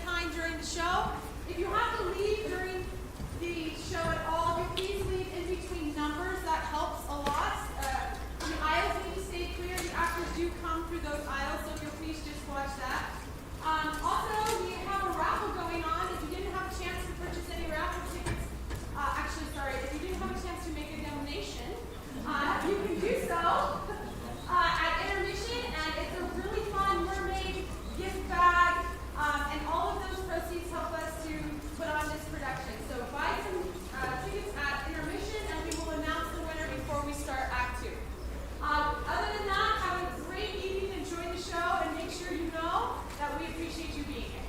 kind during the show. If you have to leave during the show at all, you please leave in between numbers. That helps a lot. The aisles need to stay clear. The actors do come through those aisles, so if you'll please just watch that. Also, we have a raffle going on. If you didn't have a chance to purchase any raffle tickets, if you didn't have a chance to make a donation, you can do so at intermission, and it's a really fun mermaid gift bag, and all of those proceeds help us to put on this production. So buy some tickets at intermission, and we will announce the winner before we start Act 2. Other than that, have a great evening, enjoy the show, and make sure you know that we appreciate you being here.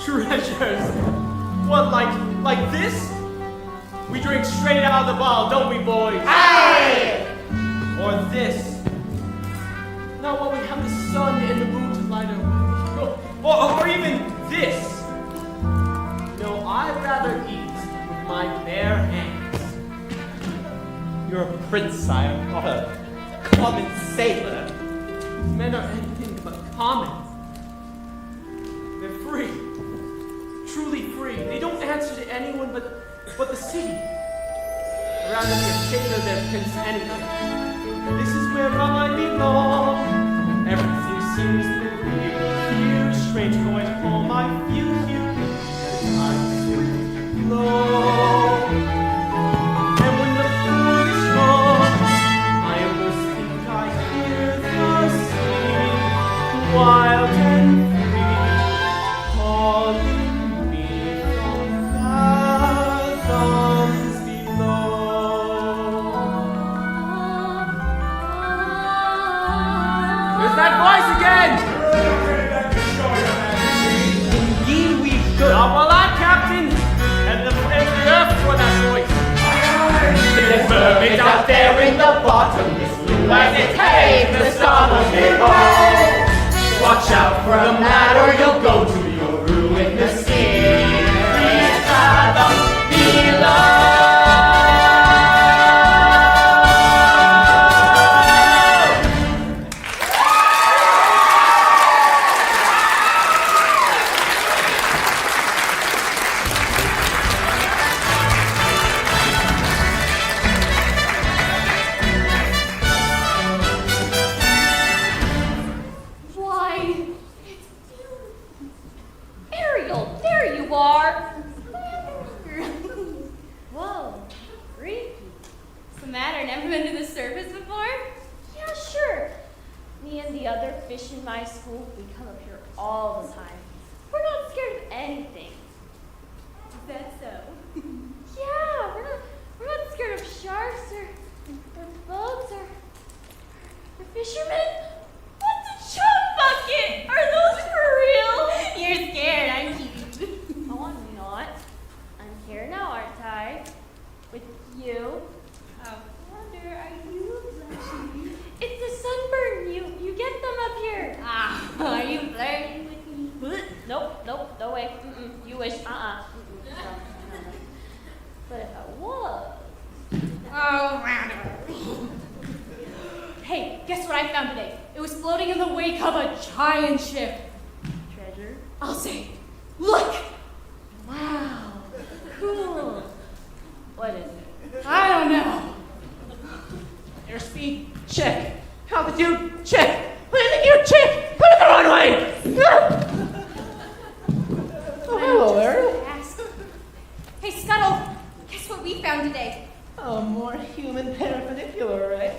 Treasures? What, like this? We drink straight out of the bottle, don't we, boys? Aye! Or this? Not while we have the sun and the moon to light our way. Or even this? No, I'd rather eat with my bare hands. You're a prince, sire, not a common sailor. Men are anything but common. free. Truly free. They don't answer to anyone but the city. Rather than tailor their prince anyway. This is where I belong. Everything seems real. Strange going home, I feel you. I'm simply low. And when the fool is gone, I almost think I hear the sea, wild and free, calling me from fathoms below. There's that voice again! Indeed we should. Well, I'm captain, and the earth for that voice. There's mermaids out there in the bottomless blue as it takes the starboard below. Watch out from that or you'll go to your ruin the sea. 3 fathoms below. Why, it's you. Ariel, there you are. Whoa, creepy. What's the matter? Never been to the surface before? Yeah, sure. Me and the other fish in my school, we come up here all the time. We're not scared of anything. Is that so? Yeah, we're not scared of sharks or bugs or fishermen. What's a chum bucket? Are those for real? You're scared, aren't you? Oh, I'm not. I'm here now, aren't I? With you. I wonder, are you blushing? It's the sunburn. You get them up here. Ah, are you flirting with me? Nope, no way. You wish. No. But if I was. Oh, rather. Hey, guess what I found today? It was floating in the wake of a giant ship. Treasure? I'll say. Look! Wow. Cool. What is it? I don't know. Airspeed, check. Altitude, check. Landing gear, check. Put in the runway. Oh, hello, Ariel. Hey, Scuttle, guess what we found today? Oh, more human perpendicular array.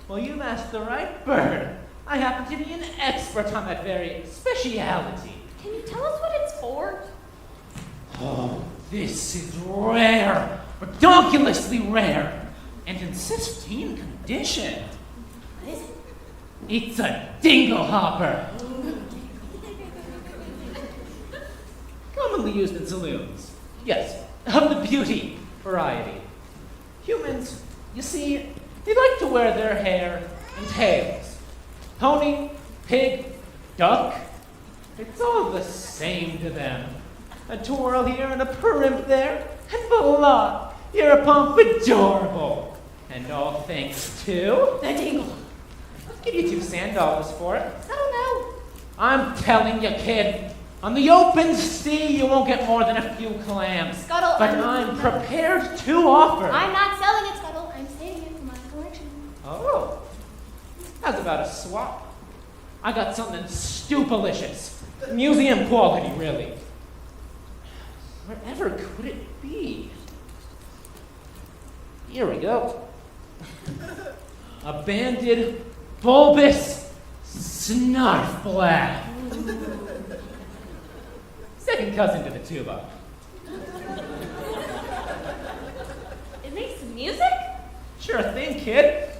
Well, you've asked the right bird. I happen to be an expert on that very speciality. Can you tell us what it's for? Oh, this is rare, ridiculously rare, and in pristine condition. What is it? It's a dingle hopper. Commonly used in saloons. Yes, of the beauty variety. Humans, you see, they like to wear their hair in tails. Pony, pig, duck, it's all the same to them. A twirl here and a primp there, and voila, you're a pompadourable. And all thanks to... The dingle. I'll give you $2 for it. I don't know. I'm telling you, kid, on the open sea you won't get more than a few clams. Scuttle, but I'm prepared to offer. I'm not selling it, Scuttle. I'm saving it for my collection. Oh, how's about a swap? I got something stupelicious. Museum quality, really. Wherever could it be? Here we go. A banded, bulbous snarfblad. Second cousin to the tuba. It makes music? Sure thing, kid.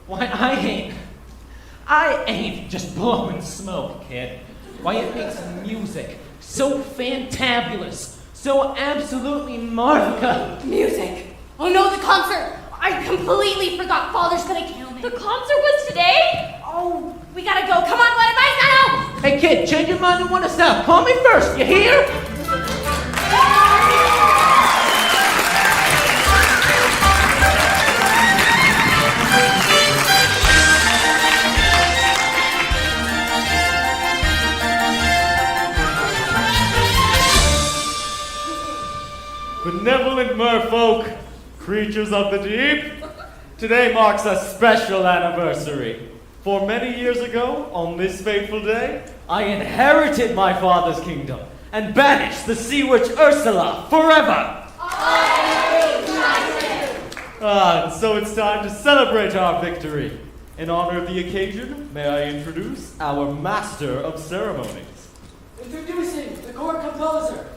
Why, I ain't just blowing smoke, kid. Why, it makes music so fantabulous, so absolutely marvelous. Music. Oh no, the concert. I completely forgot. Father's gonna kill me. The concert was today? Oh, we gotta go. Come on, what advice? I know. Hey, kid, change your mind and want to stop. Call me first, you hear? creatures of the deep. Today marks a special anniversary. For many years ago, on this fateful day, I inherited my father's kingdom and banished the sea witch Ursula forever. And so it's time to celebrate our victory. In honor of the occasion, may I introduce our master of ceremonies. Introducing the court composer,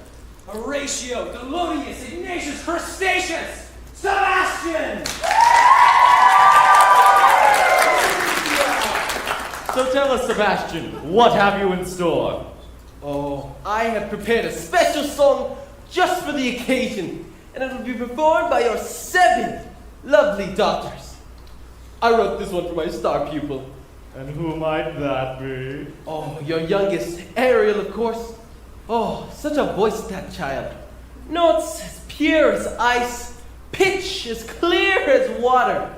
Horatio, Delodius, Ignatius, Crustaceus, Sebastian! So tell us, Sebastian, what have you in store? Oh, I have prepared a special song just for the occasion, and it will be performed by your 7 lovely daughters. I wrote this one for my star pupil. And who might that be? Oh, your youngest, Ariel, of course. Oh, such a voice, that child. Notes as pure as ice, pitch as clear as water.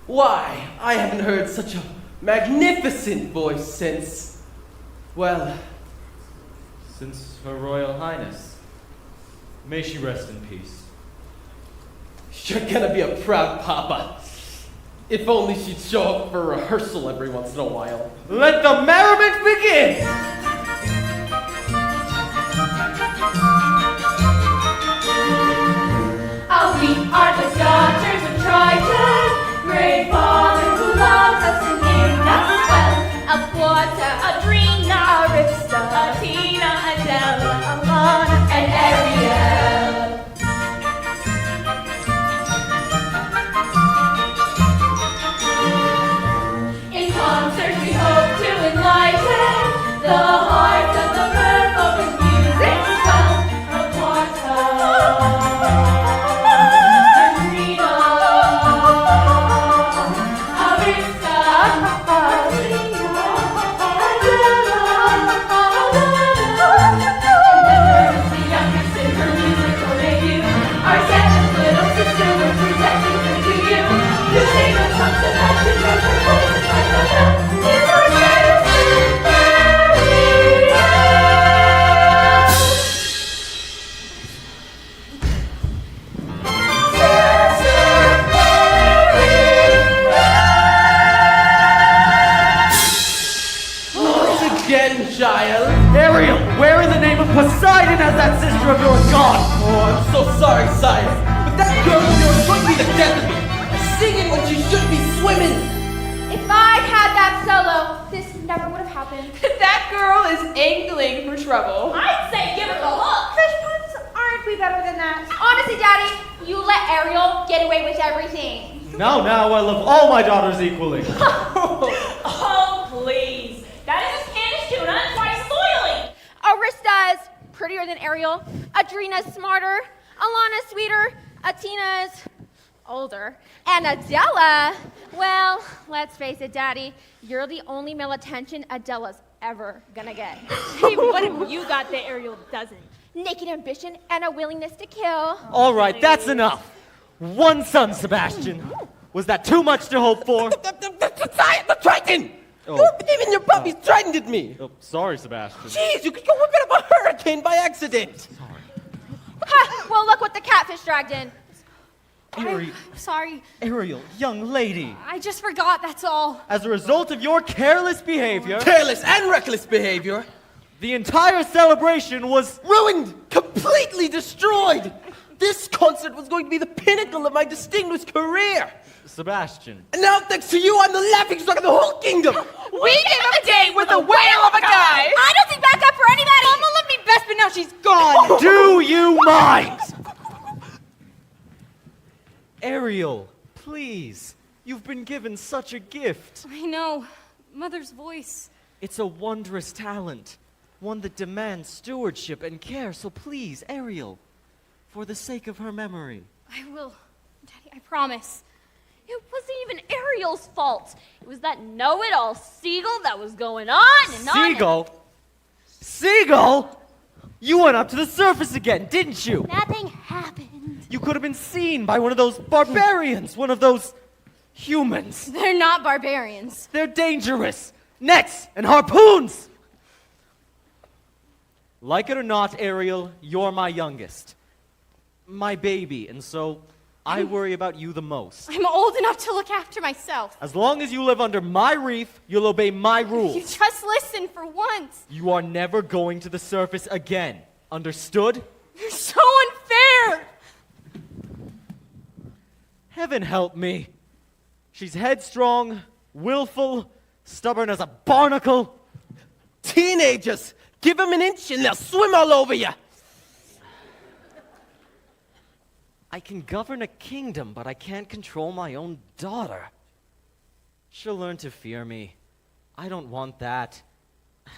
Why, I haven't heard such a magnificent voice since, well, Since Her Royal Highness. May she rest in peace. you're gonna be a proud papa. If only she'd show up for rehearsal every once in a while. Let the merriment begin! We are the daughters of Triton, great father who loves us and named us well. Aquata, Adrena, Arista, Athena, Adela, Alana, and Ariel. In concert we hope to enlighten the hearts of the merfolk with music swell. Aquata. Again, child. Ariel, where in the name of Poseidon has that sister of yours gone? Oh, I'm so sorry, sire. But that girl of yours would be the death of me. Singing when she should be swimming. If I'd had that solo, this never would have happened. That girl is angling for trouble. I'd say give it the look. Fish puns, aren't we better than that? Honestly, Daddy, you let Ariel get away with everything. Now, I love all my daughters equally. Oh, please. That is a Spanish tuna and twice as oily. Arista's prettier than Ariel. Adrena's smarter. Alana's sweeter. Atina's older. And Adela, well, let's face it, Daddy, you're the only male attention Adela's ever gonna get. Hey, what have you got that Ariel doesn't? Naked ambition and a willingness to kill. All right, that's enough. One son, Sebastian. Was that too much to hope for? The Triton! Oh. Even your puppies tritoned me! Oh, sorry, Sebastian. Jeez, you could go a bit of a hurricane by accident! Ha! Well, look what the catfish dragged in. Ariel, Sorry, Ariel, young lady. I just forgot, that's all. As a result of your careless behavior, Careless and reckless behavior. the entire celebration was... Ruined! Completely destroyed! This concert was going to be the pinnacle of my distinguished career! Sebastian. And now, thanks to you, I'm the laughing stock of the whole kingdom! We gave him a date with a whale of a guy. I don't think back up for anybody. Mama loved me best, but now she's gone. Do you mind? Ariel, please. You've been given such a gift. I know. Mother's voice. It's a wondrous talent, one that demands stewardship and care. So please, Ariel, for the sake of her memory. I will. Daddy, I promise. It wasn't even Ariel's fault. It was that know-it-all seagull that was going on and on. Seagull? Seagull? You went up to the surface again, didn't you? Nothing happened. You could have been seen by one of those barbarians, one of those humans. They're not barbarians. They're dangerous. Nets and harpoons. Like it or not, Ariel, you're my youngest. My baby, and so I worry about you the most. I'm old enough to look after myself. As long as you live under my reef, you'll obey my You rules. just listen for once. You are never going to the surface again. Understood? You're so unfair. Heaven help me. She's headstrong, willful, stubborn as a barnacle. Teenagers, give them an inch and they'll swim all over you. I can govern a kingdom, but I can't control my own daughter. She'll learn to fear me. I don't want that.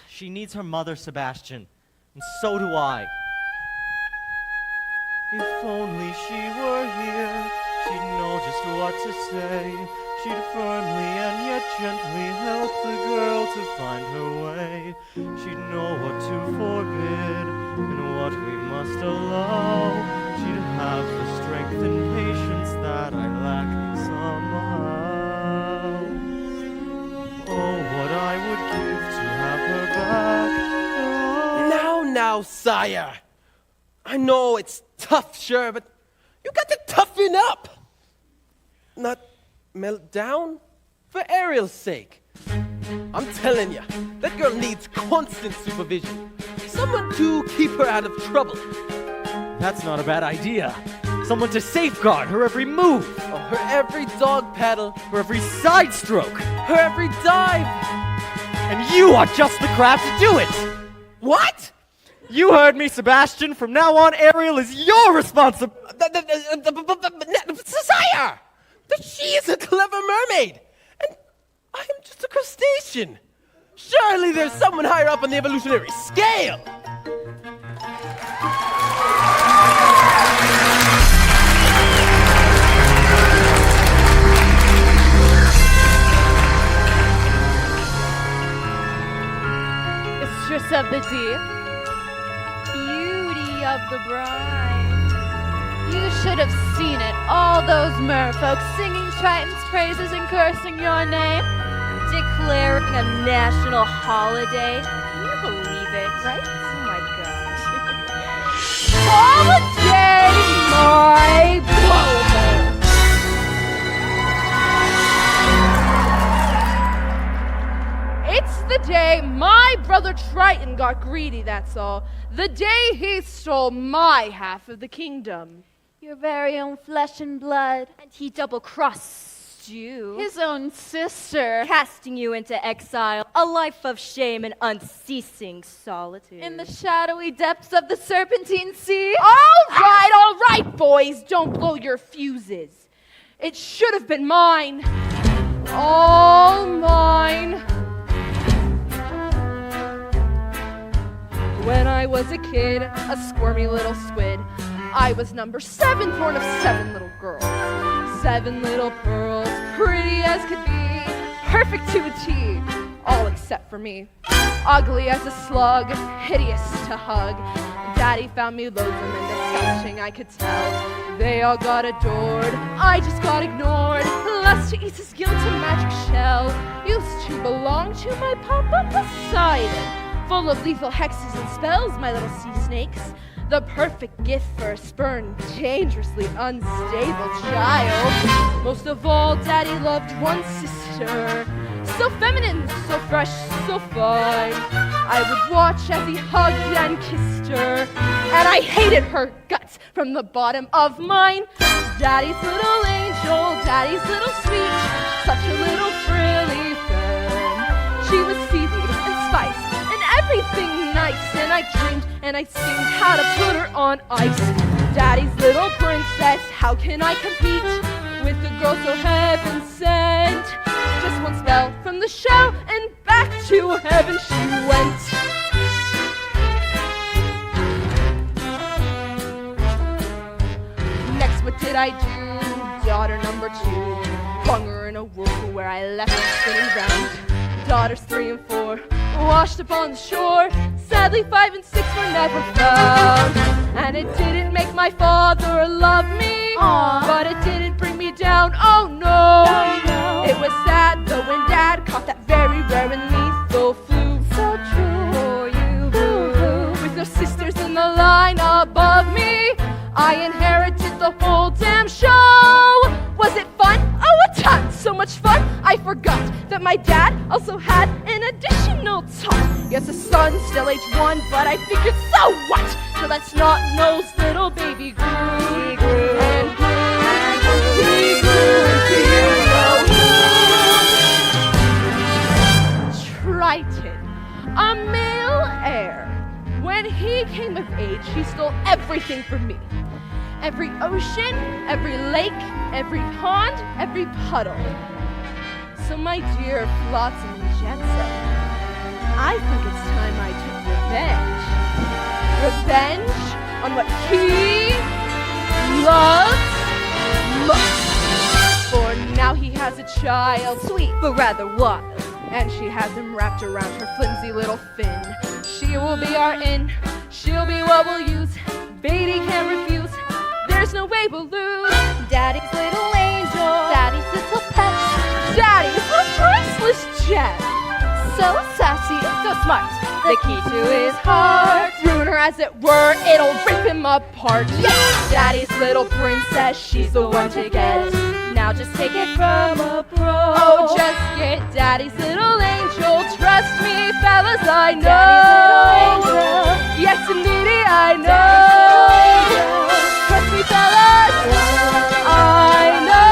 She needs her mother, Sebastian, and so do I. If only she were here, she'd know just what to say. She'd firmly and yet gently help the girl to find her way. She'd know what to forbid and what we must allow. She'd have the strength and patience that I lack somehow. Oh, what I would give to have her back. Now, sire. I know it's tough, sure, but you got to toughen up. Not melt down for Ariel's sake. I'm telling you, that girl needs constant supervision. Someone to keep her out of trouble. That's not a bad idea. Someone to safeguard her every move, Oh, her every dog paddle, her every side stroke. her every dive. And you are just the crab to do it! What? You heard me, Sebastian. From now on, Ariel is your responsibility. Sire! She is a clever mermaid, and I am just a crustacean. Surely there's someone higher up on the evolutionary scale. Mistress of the deep, beauty of the bride. You should have seen it, all those merfolk singing Triton's praises and cursing your name, declaring a national holiday. Can you believe it? Right? Oh my gosh. Holiday, my blowhole. It's the day my brother Triton got greedy, that's all. The day he stole my half of the kingdom. Your very own flesh and blood. And he double-crossed you. His own sister. Casting you into exile, a life of shame and unceasing solitude. In the shadowy depths of the Serpentine Sea. All right, boys, don't blow your fuses. It should have been mine. All mine. When I was a kid, a squirmy little squid, I was number 7, born of 7 little girls. 7 little pearls, pretty as could be, perfect to a T, all except for me. Ugly as a slug, hideous to hug. Daddy found me loathsome and disgusting, I could tell. They all got adored, I just got ignored. Lust to eat his guilt a magic shell. Used to belong to my papa Poseidon. Full of lethal hexes and spells, my little sea snakes. The perfect gift for a spurned, dangerously unstable child. Most of all, Daddy loved one sister. So feminine, so fresh, so fine. I would watch as he hugged and kissed her, and I hated her guts from the bottom of mine. Daddy's little angel, Daddy's little sweet, such a little frilly femme. She was seaweed and spice and everything nice, and I dreamed and I schemed how to put her on ice. Daddy's little princess, how can I compete with a girl so heaven sent? Just one spell from the show and back to heaven she went. Next, what did I do? Daughter number 2, flung her in a whirlpool where I left her spinning round. Daughters 3 and 4 washed up on the shore. Sadly, 5 and 6 were never found. And it didn't make my father love me, but it didn't bring me down, oh no. It was sad though when Dad caught that very rare and lethal flu. So true for you, boo. With no sisters in the line above me, I inherited the whole damn show. much fun, I forgot that my dad also had an additional tot. Yes, the son's still age 1, but I figured, so what? So that snot-nosed little baby grew. He grew and grew and grew. He grew into Triton, a male heir. When he came of age, he stole everything from me. Every ocean, every lake, every pond, every puddle. So my dear Flotsam and Jetsam, I think it's time I took revenge. Revenge on what he loves most. For now he has a child, sweet but rather wild. And she has him wrapped around her flimsy little fin. She will be our in, she'll be what we'll use. Beatty can't refuse, there's no way we'll lose. Daddy's little angel, Daddy's little pet, Daddy's a priceless gem. so sassy, So smart, the key to his heart. ruin her as it were, it'll rip him apart. Yes! Daddy's little princess, she's the one to get. Now just take it from a pro. Oh, just get Daddy's little angel. Trust me, fellas, I know. Daddy's little angel. Yes, indeedy, I know. Trust me, fellas, I know.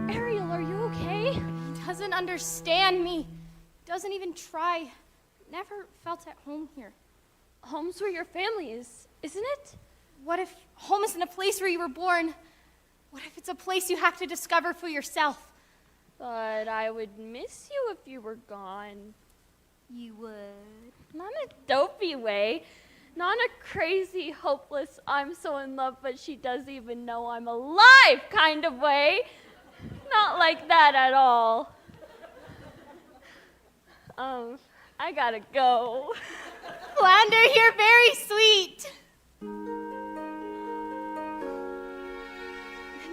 Ariel, are you okay? He doesn't understand me. Doesn't even try. Never felt at home here. Home's where your family is, isn't it? What if home isn't a place where you were born? What if it's a place you have to discover for yourself? But I would miss you if you were gone. You would. Not in a dopey way. Not in a crazy, hopeless, I'm so in love, but she doesn't even know I'm alive kind of way. Not like that at all. I gotta go. Flounder, you're very sweet.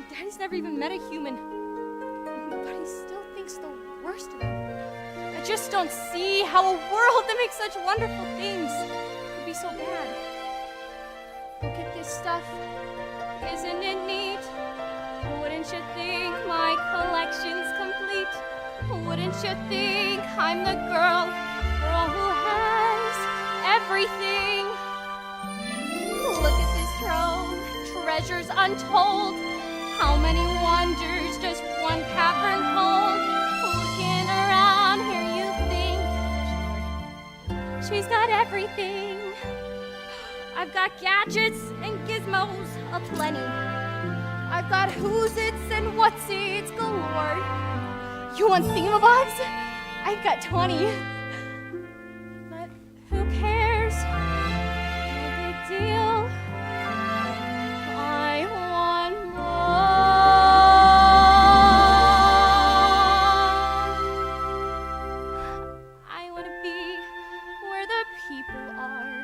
Daddy's never even met a human, but he still thinks the worst of them. I just don't see how a world that makes such wonderful things could be so bad. Look at this stuff. Isn't it neat? Wouldn't you think my collection's complete? Wouldn't you think I'm the girl who has everything? Look at this trove, treasures untold. How many wonders does one cavern hold? Looking around here, you think she's got everything. I've got gadgets and gizmos aplenty. I've got who's its and what's its galore. You want thingamabobs? I've got 20. But who cares? No big deal. I want more. I want to be where the people are.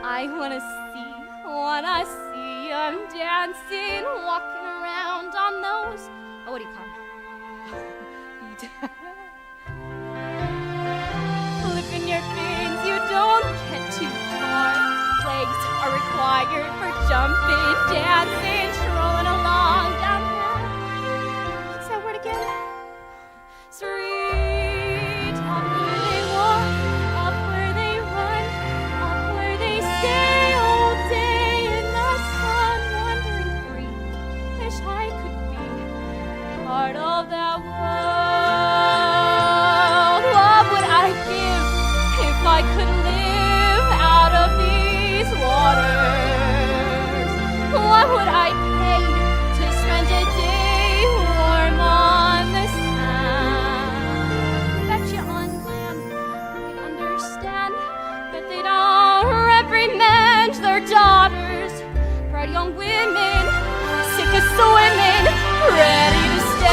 I want to see what I see. I'm dancing, walking around on those. Oh, what do you call them? Flipping your fins, you don't get too far. Legs are required for jumping, dancing, strolling along down there. What's that word again? Street. Up where they walk, up where they run, up where they stay all day in the sun, wandering free. Wish I could be part of that world. What would I give if I could live out of these waters? What would I pay to spend a day warm on the sand? Bet you on land they understand that they don't reprimand their daughters. Bright young women, sick of swimming, ready to stand.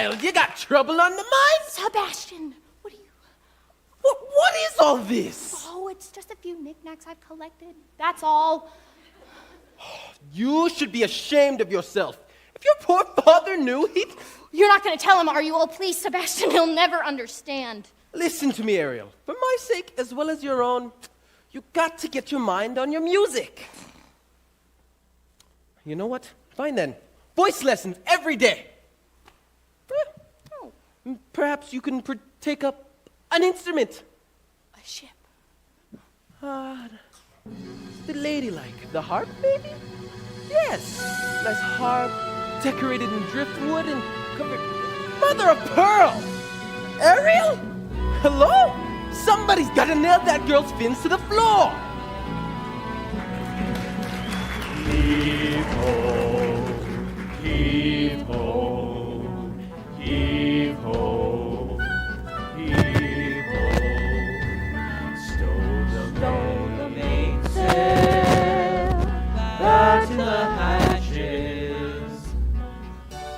child, you got trouble on the mind? Sebastian, what are you? What is all this? Oh, it's just a few knickknacks I've collected. That's all. You should be ashamed of yourself. If your poor father knew, he'd... You're not going to tell him, are you? Oh, please, Sebastian, he'll never understand. Listen to me, Ariel. For my sake, as well as your own, you got to get your mind on your music. You know what? Fine then. Voice lessons every day. Perhaps you can take up an instrument. A ship. The ladylike. The harp, maybe? Yes. Nice harp, decorated in driftwood and covered... Mother of pearl! Ariel? Hello? Somebody's got to nail that girl's fins to the floor. Heave ho, heave ho, heave ho, heave ho. Stow the mainsail, batten the hatches.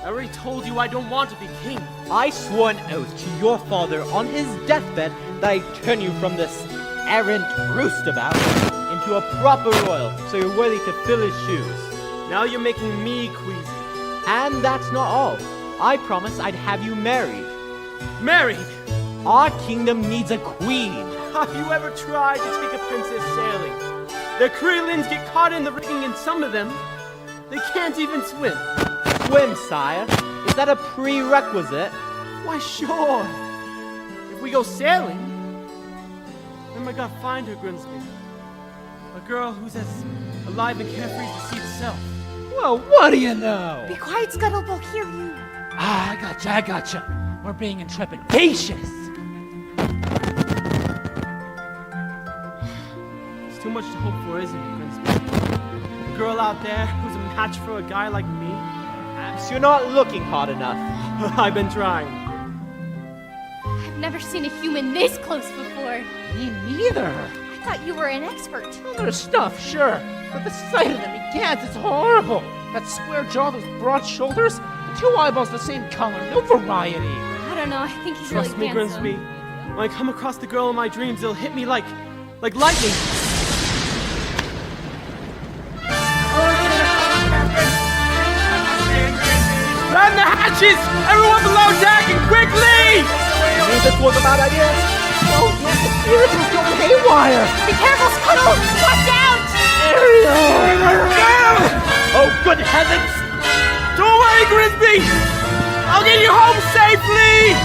I already told you I don't want to be king. I swore an oath to your father on his deathbed that I'd turn you from this errant roustabout into a proper royal, so you're worthy to fill his shoes. Now you're making me queasy. And that's not all. I promised I'd have you married. Married? Our kingdom needs a queen. Have you ever tried to take a princess sailing? Their crewlings get caught in the rigging and some of them, they can't even swim. Swim, sire. Is that a prerequisite? Why, sure. If we go sailing, then we gotta find her, Grimsby. A girl who's as alive and carefree as the sea itself. Well, what do you know? Be quiet, Scuttle, they'll hear you. Ah, I gotcha. We're being intrepidatious. It's too much to hope for, isn't it, Grimsby? A girl out there who's a match for a guy like me? So you're not looking hot enough. I've been trying. I've never seen a human this close before. Me neither. I thought you were an expert. Other stuff, sure. But the sight of them, it's horrible. That square jaw, those broad shoulders, and two eyeballs the same color, no variety. I don't know, I think he's Trust me, really handsome. Grimsby. When I come across the girl in my dreams, it'll hit me like lightning. Ram the hatches! Everyone below deck and quickly! Knew this was a bad idea. Oh, yes, the spirits will go haywire. Be careful, Scuttle! Watch out! Oh, good heavens! Don't worry, Grimsby! I'll get you home safely!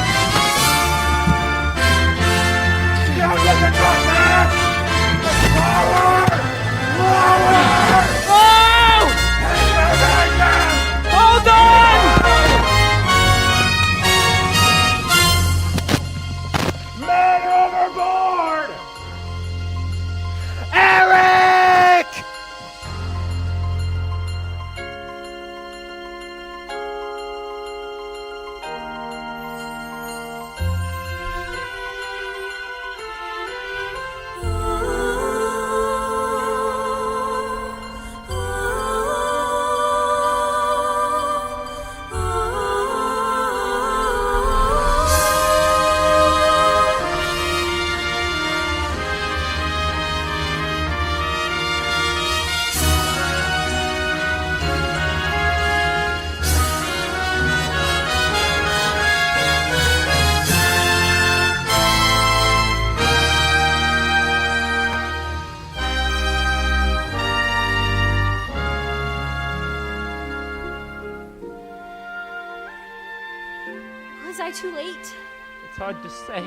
Oh! Hold on! Man overboard! Eric! Was I too late? It's hard to say.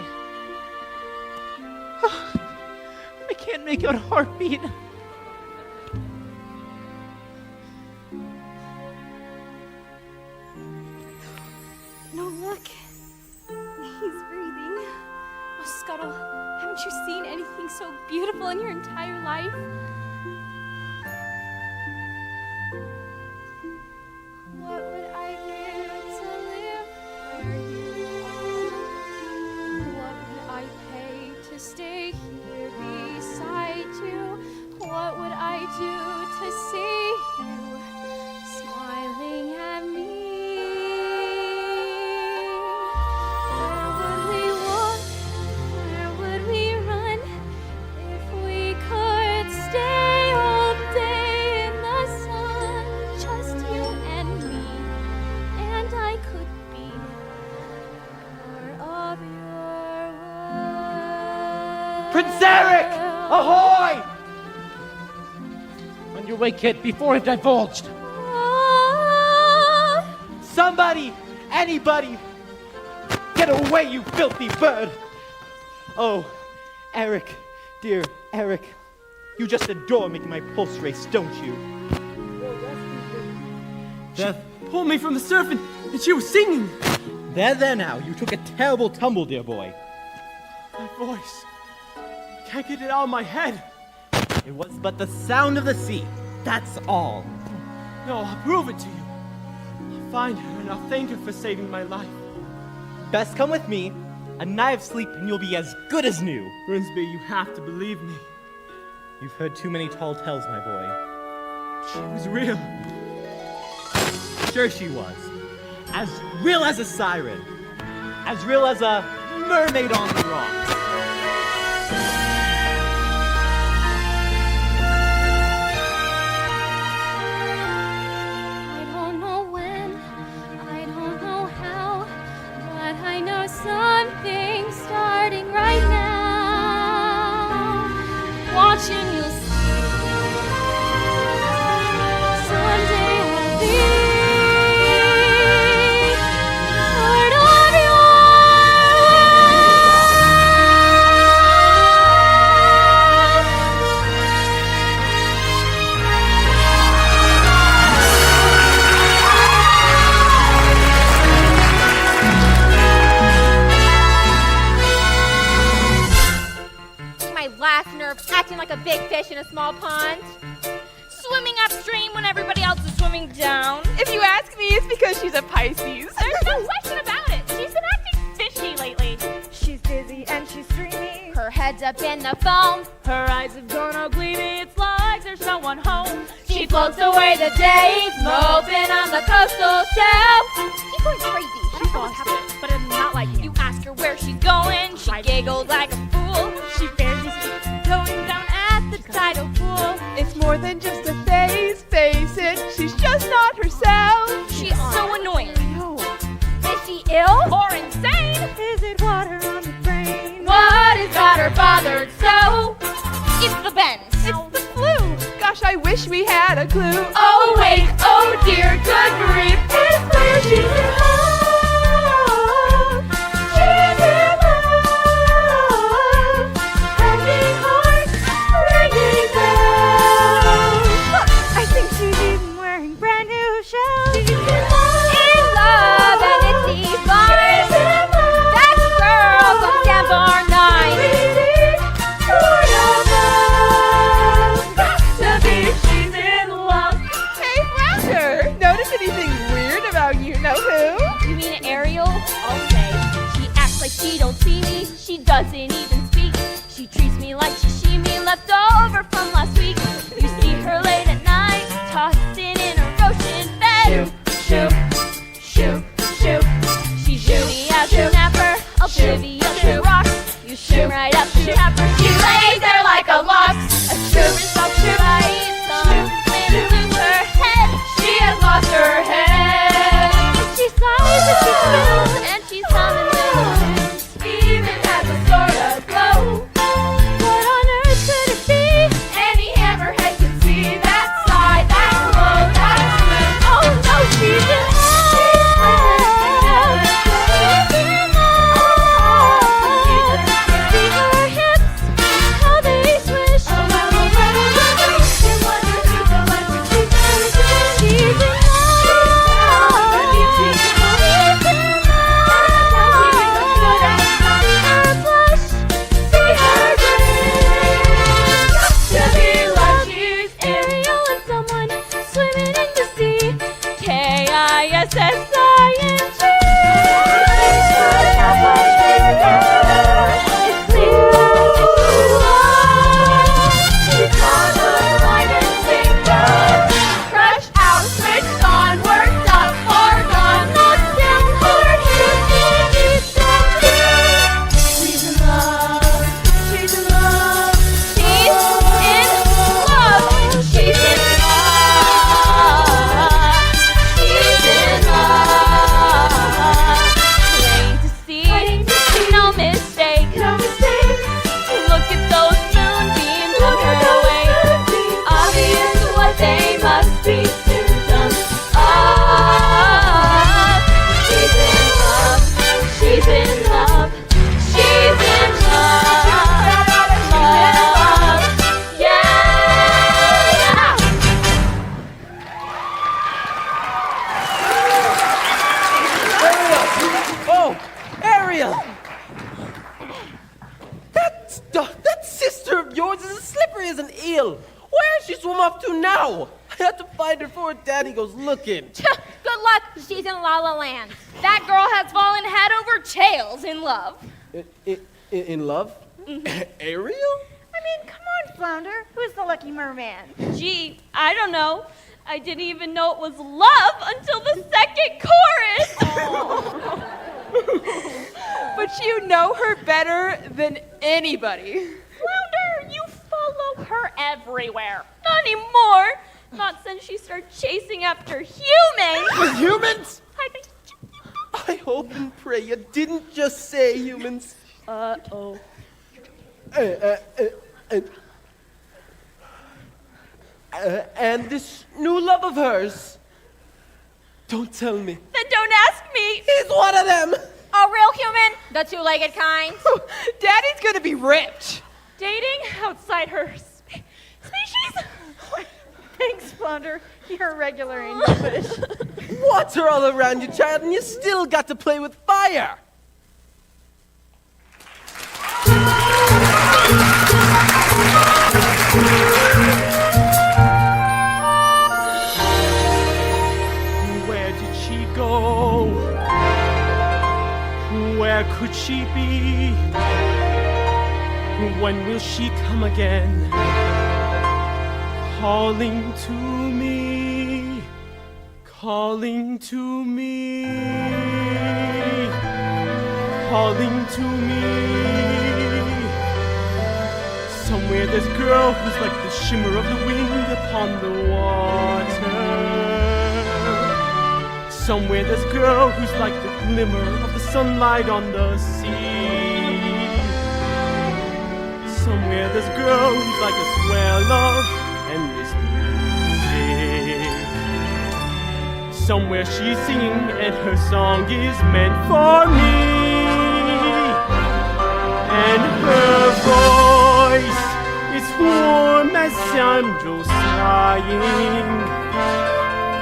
I can't make out a heartbeat. No, look. He's breathing. Oh, Scuttle, haven't you seen anything so beautiful in your entire life? What would I give to live where you are? What would I pay to stay here beside you? What would I do to see you smiling at me? Prince Eric! Ahoy! On your way, kid, before it divulged. Somebody, anybody, get away, you filthy bird! Oh, Eric, dear Eric, you just adore making my pulse race, don't you? She pulled me from the surf and she was singing. There now, you took a terrible tumble, dear boy. My voice. Can't get it out of my head. It was but the sound of the sea, that's all. No, I'll prove it to you. I'll find her and I'll thank her for saving my life. Best come with me. A night of sleep and you'll be as good as new. Grimsby, you have to believe me. You've heard too many tall tales, my boy. She was real. Sure she was. As real as a siren. As real as a mermaid on the rocks. I don't know when, I don't know how, but I know something's starting right now. Watching you sleep. Someday I'll be part of your My last nerve, acting like a big fish in a small pond. Swimming upstream when everybody else is swimming down. If you ask me, it's because she's a Pisces. There's no question about it. She's been acting fishy lately. She's dizzy and she's dreamy. Her head's up in the foam. Her eyes have gone all gleamy, it's like there's no one home. She floats away the days, moping on the coastal shelf. She's going crazy. She's lost it, but I'm not liking it. You ask her where she's going, she giggles like a fool. She barely speaks, going down at the tidal pool. It's more than just a phase, face it. She's just not herself. She's so annoying. No. Is she ill or insane? Is it water on the brain? What has got her bothered so? It's the bends. It's the flu. Gosh, I wish we had a clue. Oh wait, oh dear, good grief. It's clear she's in love. She's in love. Pounding heart, ringing bells. I think she's even wearing brand new shoes. She's in love. In love and it's divine. She's in love. That girl from Bar 9. Really, sort of love. Got to be, she's in love. Hey, Flounder, notice anything weird about you-know-who? You mean Ariel? I'll say. She acts like she don't see me. She doesn't even speak. She treats me like sashimi left over from last week. You see her late at night, tossing in her ocean bed. Shoo, shoo, shoo. She's shooey as a snapper, oblivious to rocks. You shoot right up to tap her. She lays there like a lox. A shooter stops her right. Something lose her head. She has lost her head. She sighs and she spills and she's humming little tunes. Even has a sort of glow. What on earth could it be? Any hammerhead of yours is as slippery as an eel. Where does she swim off to now? I have to find her before Daddy goes looking. Good luck, she's in La La Land. That girl has fallen head over tails in love. In love? Ariel? I mean, come on, Flounder. Who's the lucky merman? Gee, I don't know. I didn't even know it was love until the second chorus. But you know her better than anybody. Flounder, you follow her everywhere. Not anymore. Not since she started chasing after humans. Humans? I hope and pray you didn't just say humans. Uh-oh. And this new love of hers. Don't tell me. Then don't ask me. He's one of them. A real human? The two-legged kind? Daddy's gonna be rich. Dating outside her species? Thanks, Flounder. You're a regular English. Water all around you, child, and you still got to play with fire. Where did she go? Where could she be? When will she come again? Calling to me, calling to me, calling to me. Somewhere there's a girl who's like the shimmer of the wind upon the water. Somewhere there's a girl who's like the glimmer of the sunlight on the sea. Somewhere there's a girl who's like a swell of endless music. Somewhere she's singing and her song is meant for me. And her voice is warm as sandals sighing.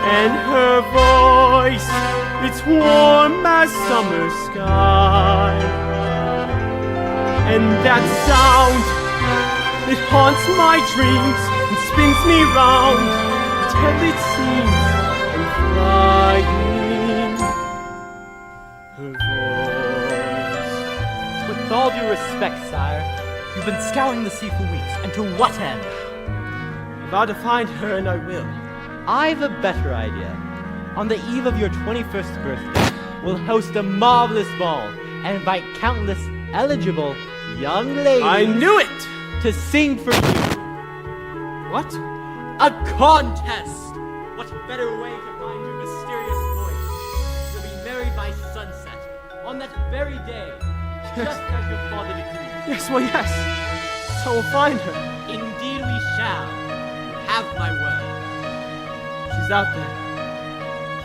And her voice, it's warm as summer sky. And that sound, it haunts my dreams and spins me round until it seems I'm flying. Her voice. With all due respect, sire, you've been scouring the sea for weeks, and to what end? If I'll to find her, and I will. I've a better idea. On the eve of your 21st birthday, we'll host a marvelous ball and invite countless eligible young ladies I knew it! to sing for you. What? A contest! What better way to find your mysterious voice? You'll be married by sunset, on that very day, just as your father decreed. Yes, well, yes. So we'll find her. Indeed we shall. You have my word. She's out there.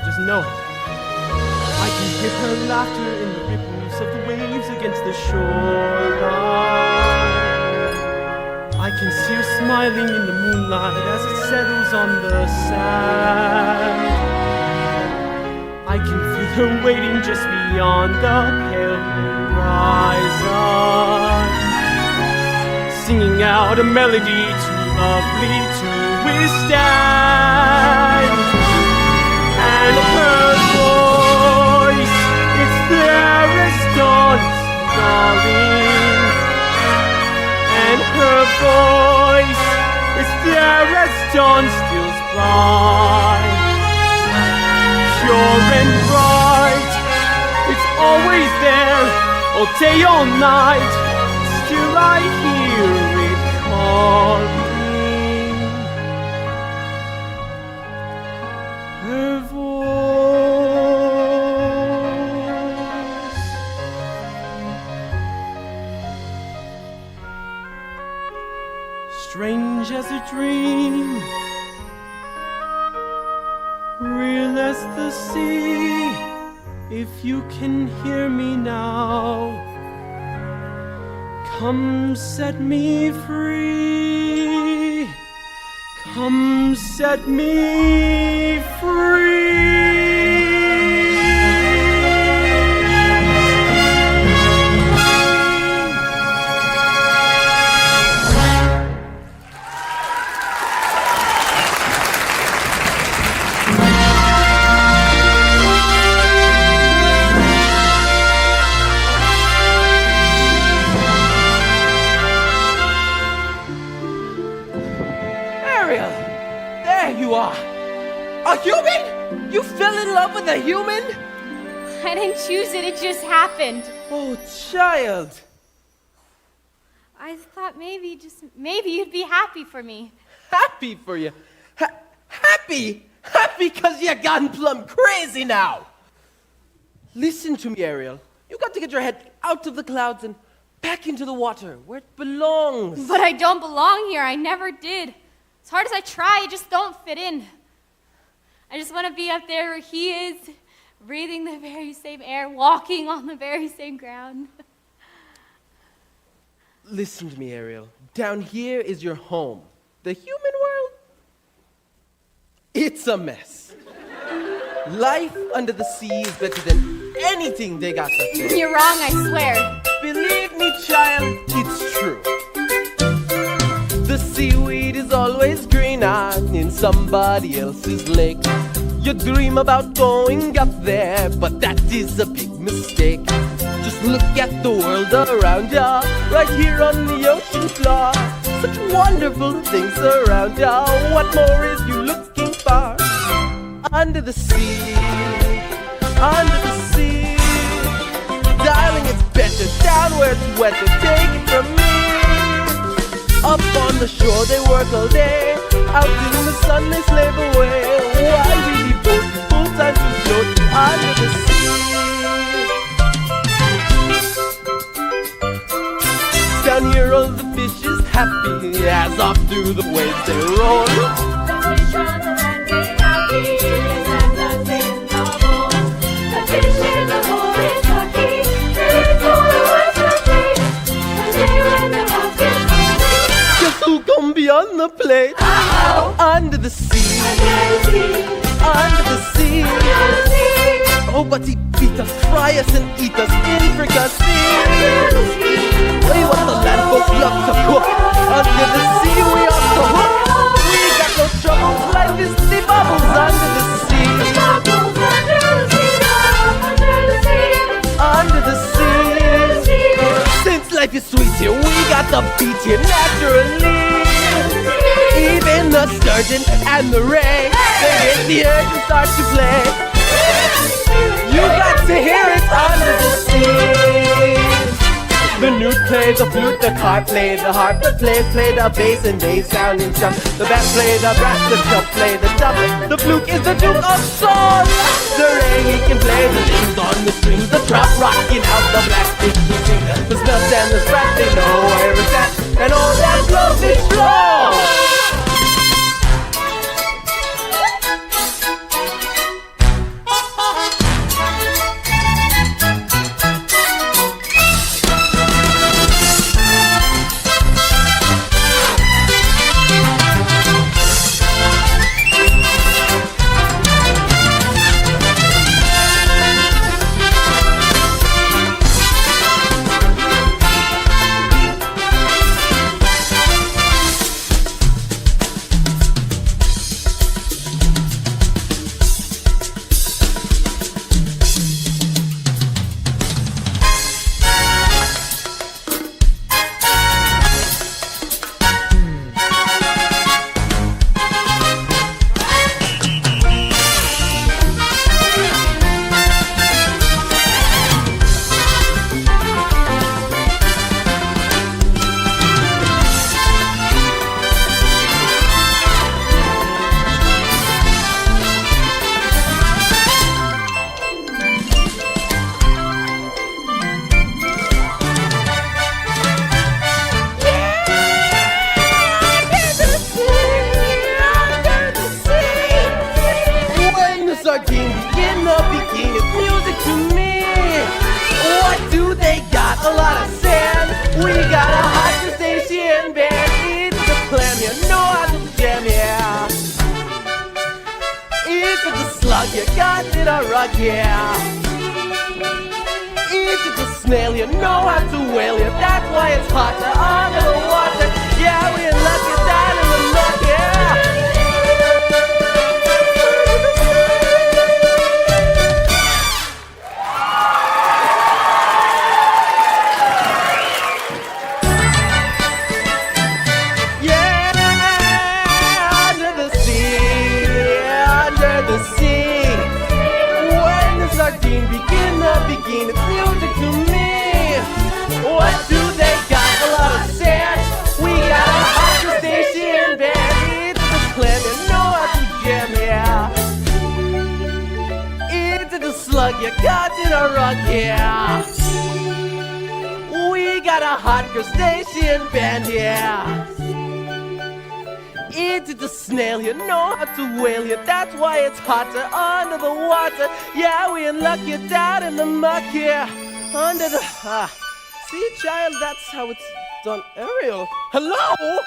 Just know it. I can hear her laughter in the ripples of the waves against the shoreline. I can see her smiling in the moonlight as it settles on the sand. I can feel her waiting just beyond the pale horizon, singing out a melody too lovely to withstand. And her voice, it's there as dawn's darling. And her voice, it's there as dawn steals by. Pure and bright, it's always there, all day, all night. Still I hear it calling. Her voice. Strange as a dream, real as the sea. If you can hear me now, come set me free. Come set me free. you are. A human? You fell in love with a human? I didn't choose it, it just happened. Oh, child. I thought maybe you'd be happy for me. Happy for you. Happy? Happy because you gotten plumb crazy now. Listen to me, Ariel. You got to get your head out of the clouds and back into the water where it belongs. But I don't belong here, I never did. As hard as I try, I just don't fit in. I just want to be up there where he is, breathing the very same air, walking on the very same ground. Listen to me, Ariel. Down here is your home. The human world? It's a mess. Life under the sea is better than anything they got up there. You're wrong, I swear. Believe me, child, it's true. The seaweed is always greener in somebody else's lake. You dream about going up there, but that is a big mistake. Just look at the world around ya, right here on the ocean floor. Such wonderful things around ya. What more is you looking for? Under the sea, under the sea. Darling, it's better down where it's wetter. Take it from me. Up on the shore they work all day. Out in the sun they slave away. Why we leave boat full time to float under the sea? Down here all the fish is happy as off through the waves they roll. The fish on the land ain't happy, and the same novel. The fish in the pool is lucky, through the pool it was lucky. And they when the house gets funny. Guess who come beyond the plate? Under the sea, under the sea. Oh, but he beat us, fry us, and eat us in fricassee. We want the land folk love to cook. Under the sea, we off the hook. We got no troubles, life is the bubbles under the sea. Under the sea. Since life is sweet here, we got the beat here naturally. Even the sturgeon and the ray, they hit the earth and start to play. You got to hear it under the sea. The newt plays the flute, the carp play the harp, the plays play the bass and they sound in chum. The bass play the brass, the chub play the dub. The fluke is the duke of soul. The ray he can play the strings on the strings. The trap rocking out the black stick he sing. The snuts and the sprat they know where it's at, and all that blows is flow. You got it a rug, yeah. If it's a snail, you know how to whale, yeah. That's why it's hotter under the water. Yeah, we look at that in the look, yeah. Yeah, under the sea. what you got in a rug, yeah. We got a hot crustacean band, yeah. It's the snail, you know how to whale you. That's why it's hotter under the water. Yeah, we unlock you down in the muck, yeah. Under the... See, child, that's how it's done. Ariel, hello?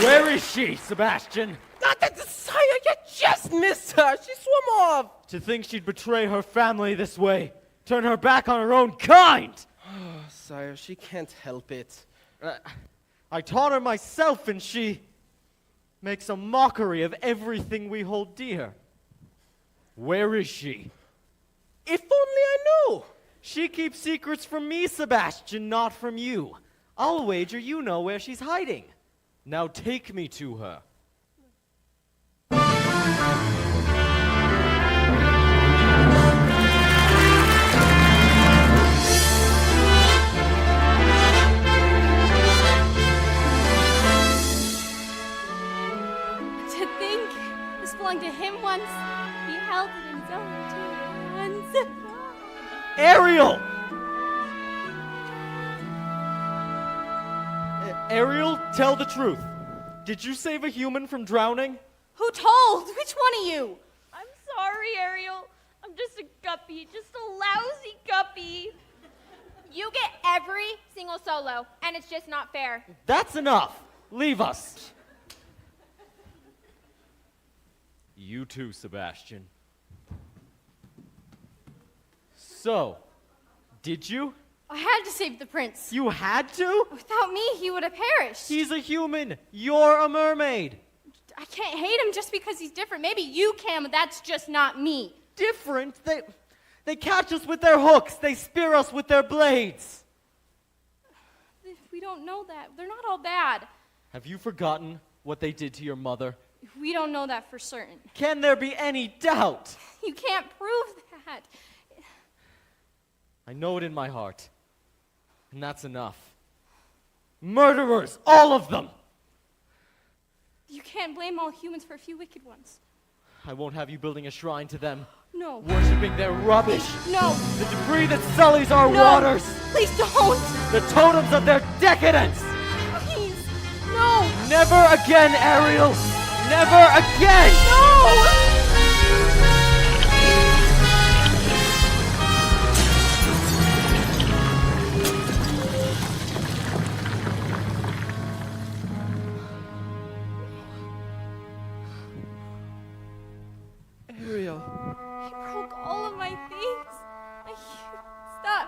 Where is she, Sebastian? Not the Sire, you just missed her. She swam off. To think she'd betray her family this way, turn her back on her own kind! Sire, she can't help it. I taught her myself, and she makes a mockery of everything we hold dear. Where is she? If only I knew. She keeps secrets from me, Sebastian, not from you. I'll wager you know where she's hiding. Now take me to her. To think this belonged to him once. He held it in his own two hands. Ariel! Ariel, tell the truth. Did you save a human from drowning? Who told? Which one of you? I'm sorry, Ariel. I'm just a guppy, just a lousy guppy. You get every single solo, and it's just not fair. That's enough. Leave us. You too, Sebastian. So, did you? I had to save the prince. You had to? Without me, he would have perished. He's a human. You're a mermaid. I can't hate him just because he's different. Maybe you can, but that's just not me. Different? They catch us with their hooks. They spear us with their blades. We don't know that. They're not all bad. Have you forgotten what they did to your mother? We don't know that for certain. Can there be any doubt? You can't prove that. I know it in my heart. And that's enough. Murderers, all of them! You can't blame all humans for a few wicked ones. I won't have you building a shrine to them. No. Worshipping their rubbish. No. The debris that sullies our No. waters. Please don't. The totems of their decadence. Please. No. Never again, Ariel. Never again. No. Ariel. He broke all of my things. Stop.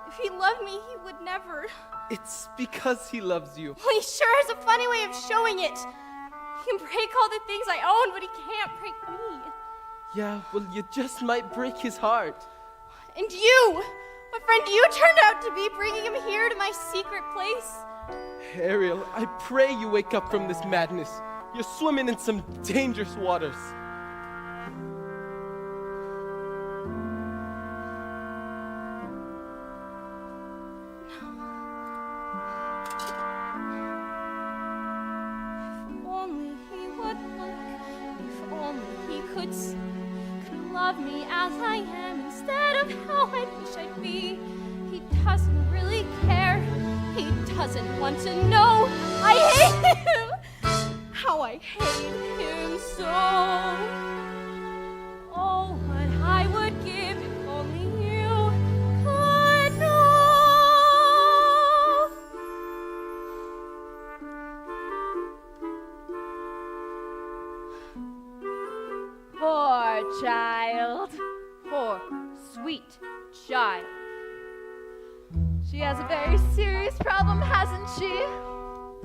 If he loved me, he would never. It's because he loves you. Well, he sure has a funny way of showing it. He can break all the things I own, but he can't break me. Yeah, well, you just might break his heart. And you, what friend you turned out to be, bringing him here to my secret place. Ariel, I pray you wake up from this madness. You're swimming in some dangerous waters. Love me as I am instead of how I wish I'd be. He doesn't really care. He doesn't want to know. I hate him. How I hate him so. Oh, what I would give if only you could know. Poor child. Poor, sweet child. She has a very serious problem, hasn't she?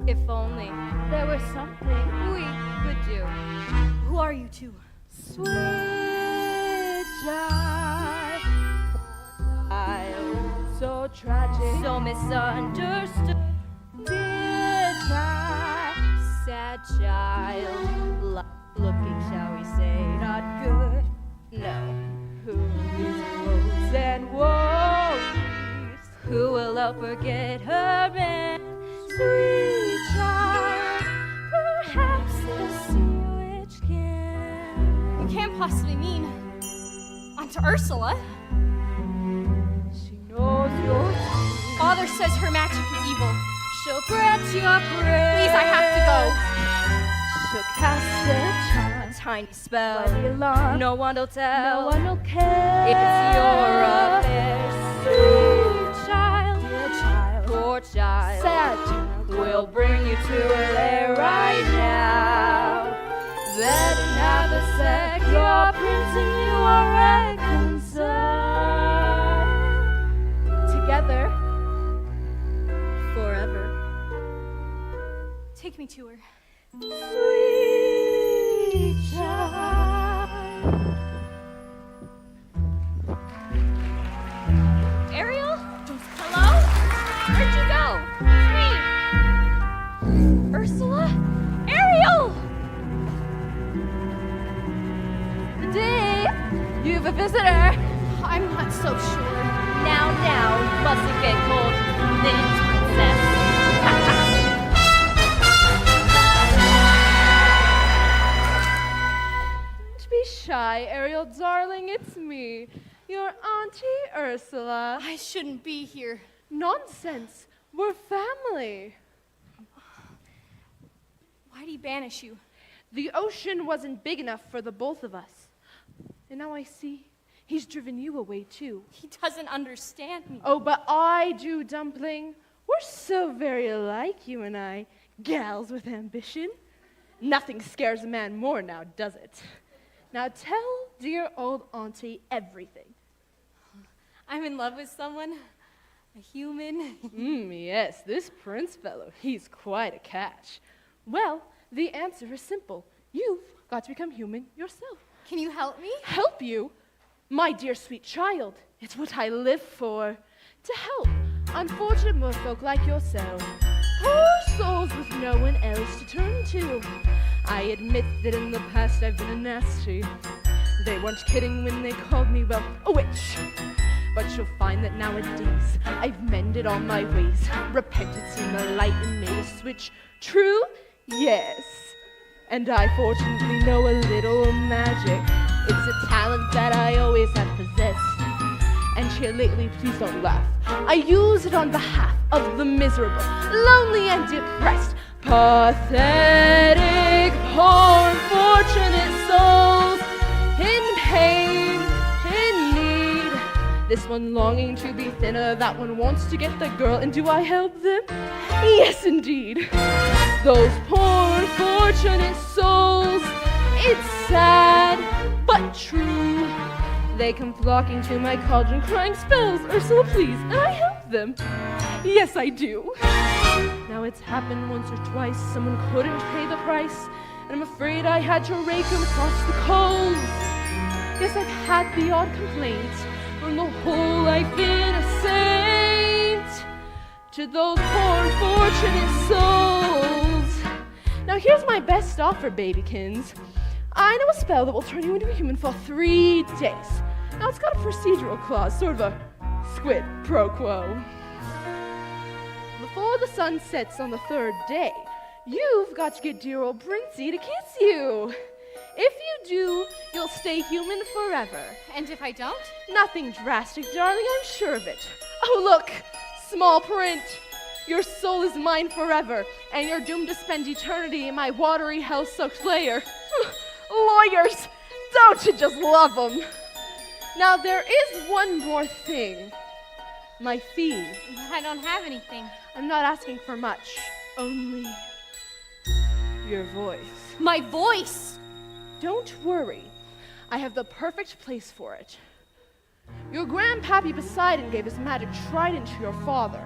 If only there was something we could do. Who are you two? Sweet child. So tragic. So misunderstood. Dear child. Sad child. Looking, shall we say, not good. No. Who needs woes and worries? Who will help her get her in? Sweet child, perhaps possibly mean? Aunt Ursula? She knows your Father says her magic is evil. She'll grant your praise. Please, I have to go. She'll cast a Tiny spell. by the alarm. No one will tell. No one will care. It's your affair. Sweet child, Dear child, poor child. sad child. We'll bring you to her lair right now. Then in half a sec, your prince and you are reconciled. Together, Forever. Take me to her. sweet child. Ariel? Hello? Where'd you go? It's me. Ursula? Ariel! Today, you've a visitor. I'm not so sure. Now, mustn't get cold. This princess. Don't be shy, Ariel, darling. It's me, your Auntie Ursula. I shouldn't be here. Nonsense. We're family. Why'd he banish you? The ocean wasn't big enough for the both of us. And now I see he's driven you away too. He doesn't understand me. Oh, but I do, Dumpling. We're so very alike, you and I. Gals with ambition. Nothing scares a man more now, does it? Now tell dear old Auntie everything. I'm in love with someone. A human. Yes, this prince fellow, he's quite a catch. Well, the answer is simple. You've got to become human yourself. Can you help me? Help you? My dear sweet child, it's what I live for. To help unfortunate merfolk like yourself. Poor souls with no one else to turn to. I admit that in the past I've been a nasty. They weren't kidding when they called me, well, a witch. But you'll find that nowadays I've mended all my ways, repented, seen the light, and made a switch. True? Yes. And I fortunately know a little magic. It's a talent that I always have possessed. And here lately, please don't laugh, I use it on behalf of the miserable, lonely, and depressed. Pathetic, poor, unfortunate souls in pain, in need. This one longing to be thinner, that one wants to get the girl, and do I help them? Yes, indeed. Those poor, unfortunate souls, it's sad, but true. They come flocking to my cauldron, crying spells, Ursula, please, and I help them. Yes, I do. Now it's happened once or twice, someone couldn't pay the price, and I'm afraid I had to rake him across the coals. Yes, I've had the odd complaint, on the whole I've been a saint to those poor unfortunate souls. Now here's my best offer, babykins. I know a spell that will turn you into a human for 3 days. Now it's got a procedural clause, sort of a squid pro quo. Before the sun sets on the 3rd day, you've got to get dear old Princey to kiss you. If you do, you'll stay human forever. And if I don't? Nothing drastic, darling, I'm sure of it. Oh, look, small print. Your soul is mine forever, and you're doomed to spend eternity in my watery hell-soaked lair. Lawyers, don't you just love them? Now, there is one more thing. My fee. I don't have anything. I'm not asking for much, only your voice. My voice! Don't worry, I have the perfect place for it. Your grandpappy Poseidon gave his magic trident to your father,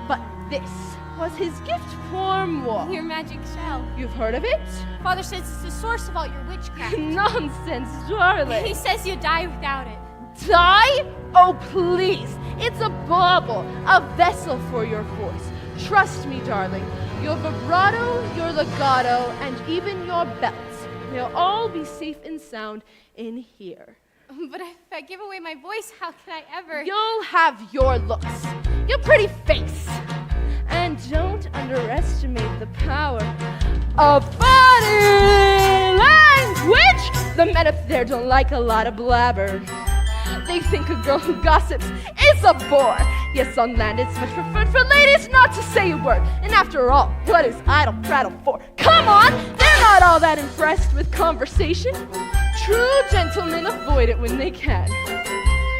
but this was his gift for moi. Your magic shell. You've heard of it? Father says it's the source of all your witchcraft. Nonsense, darling. He says you die without it. Die? Oh, please. It's a bauble, a vessel for your voice. Trust me, darling. Your vibrato, your legato, and even your belts. They'll all be safe and sound in here. But if I give away my voice, how can I ever? You'll have your looks, your pretty face. And don't underestimate the power of body language. The men up there don't like a lot of blabber. They think a girl who gossips is a bore. Yes, on land it's much preferred for ladies not to say a word. And after all, what is idle prattle for? Come on, they're not all that impressed with conversation. True gentlemen avoid it when they can.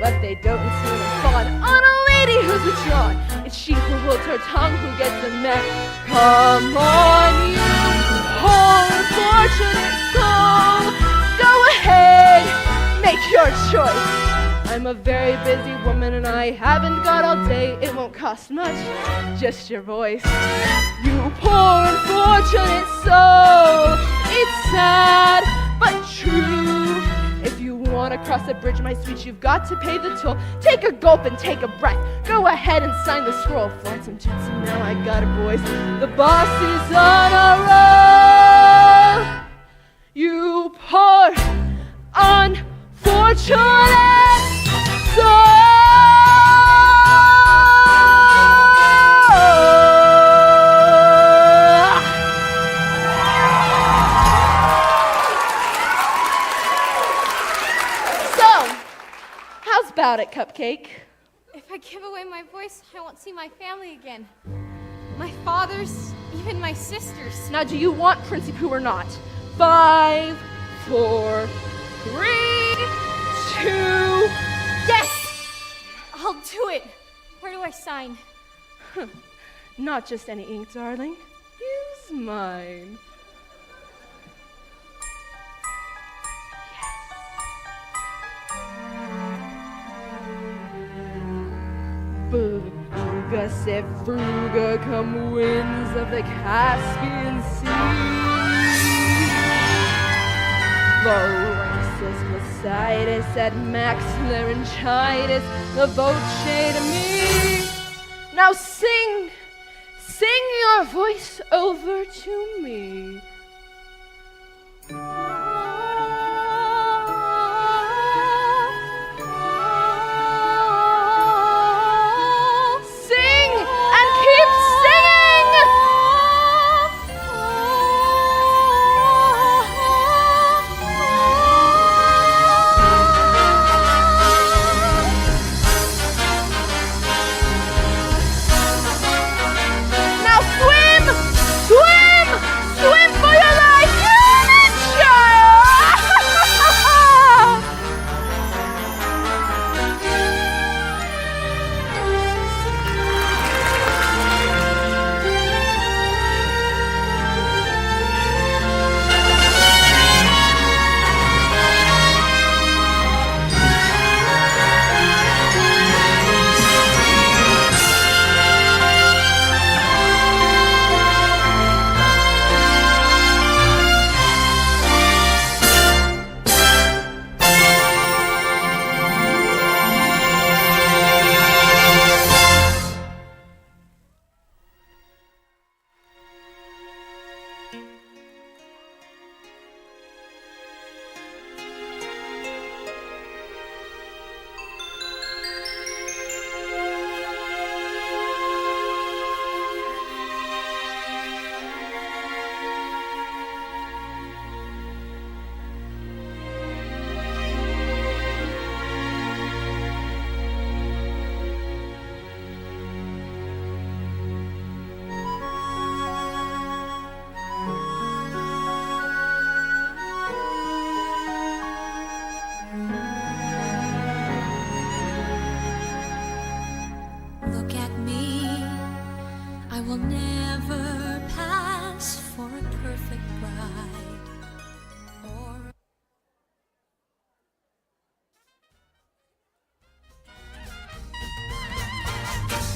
But they don't seem to fawn on a lady who's withdrawn. It's she who holds her tongue who gets the man. Come on, you unfortunate soul. Go ahead, make your choice. I'm a very busy woman and I haven't got all day. It won't cost much, just your voice. You poor unfortunate soul. It's sad, but true. If you want to cross a bridge, my sweet, you've got to pay the toll. Take a gulp and take a breath. Go ahead and sign the scroll. Flaunt some tits and now I got it, boys. The boss is on a roll. You poor unfortunate soul. How's about it, Cupcake? If I give away my voice, I won't see my family again. My father's, even my sister's. Now, do you want Princey Pooh or not? 5, 4, 3, 2. Yes! I'll do it. Where do I sign? Not just any ink, darling. Use mine. Booga se fruga, come winds of the Caspian Sea. Larynxus, Placitus, et max laryngitis, the voce to me. Now sing your voice over to me.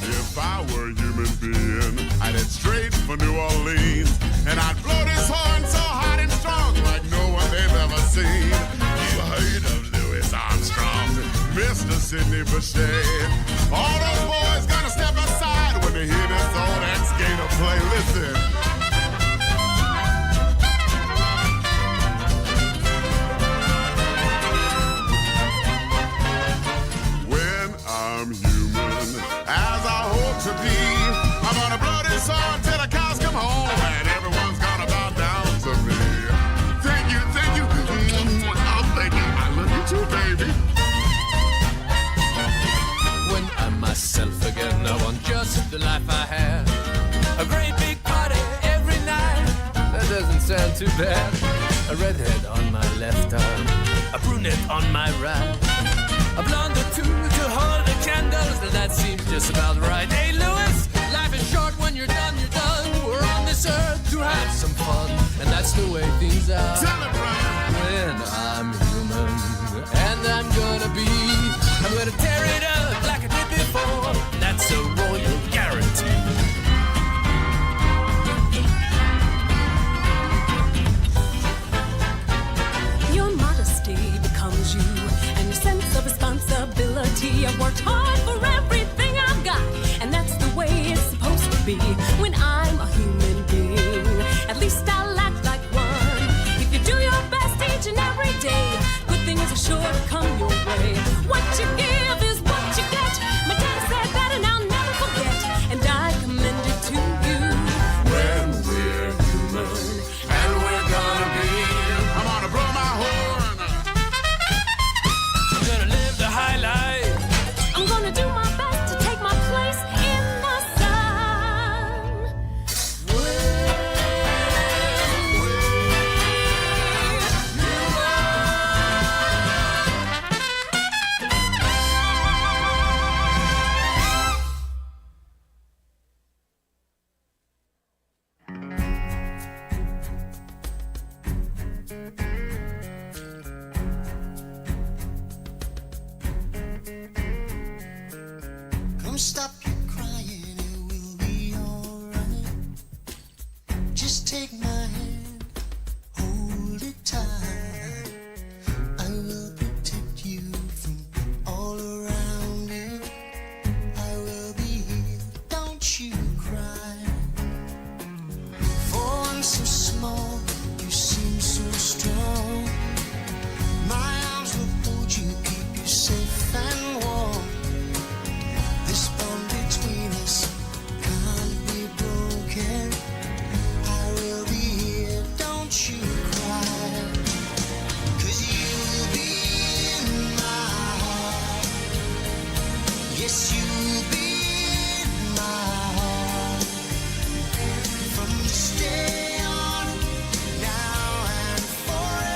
If I were a human being, I'd head straight for New Orleans, and I'd blow this horn so hot and strong like no one they've ever seen. You heard of Louis Armstrong, Mr. Sidney Bechet. All those boys gonna step aside when they hear this old ex-gator play. Listen. When I'm human, as I hope to be, I'm gonna blow this horn till the cows come home, and everyone's gonna bow down to me. Thank you, thank you. the life I had. A great big party every night. That doesn't sound too bad. A redhead on my left arm, a brunette on my right, a blonde or two to hold the candles. That seems just about right. Hey, Louis, life is short. When you're done, you're done. We're on this earth to have some fun, and that's the way things are. Tell it, Brian. When I'm human, and I'm gonna tear it up like I did before. That's a royal guarantee. Your modesty becomes you, and your sense of responsibility. I've worked hard for everything I've got, and that's the way it's supposed to be. When I'm a human being, at least I'll act like one. If you do your best each and every day, good things are sure to come your way. What you give is what you get. My dad said that, and I'll never forget, and I commend it to you. When we're human, and we're gonna be, I'm gonna blow my horn. I'm gonna live the high life. I'm gonna do my best to take my place in the sun. Come stop your crying, it will be alright. Just take my hand, hold it tight. I will protect you from all around you. I will be here, don't you cry. For I'm so small, you seem so strong. My arms will hold you, keep you safe and warm. This bond between us can't be broken. I will be here, don't you cry. 'Cause you'll be in my heart. Yes, you'll be in my heart. From this day on, now and forevermore.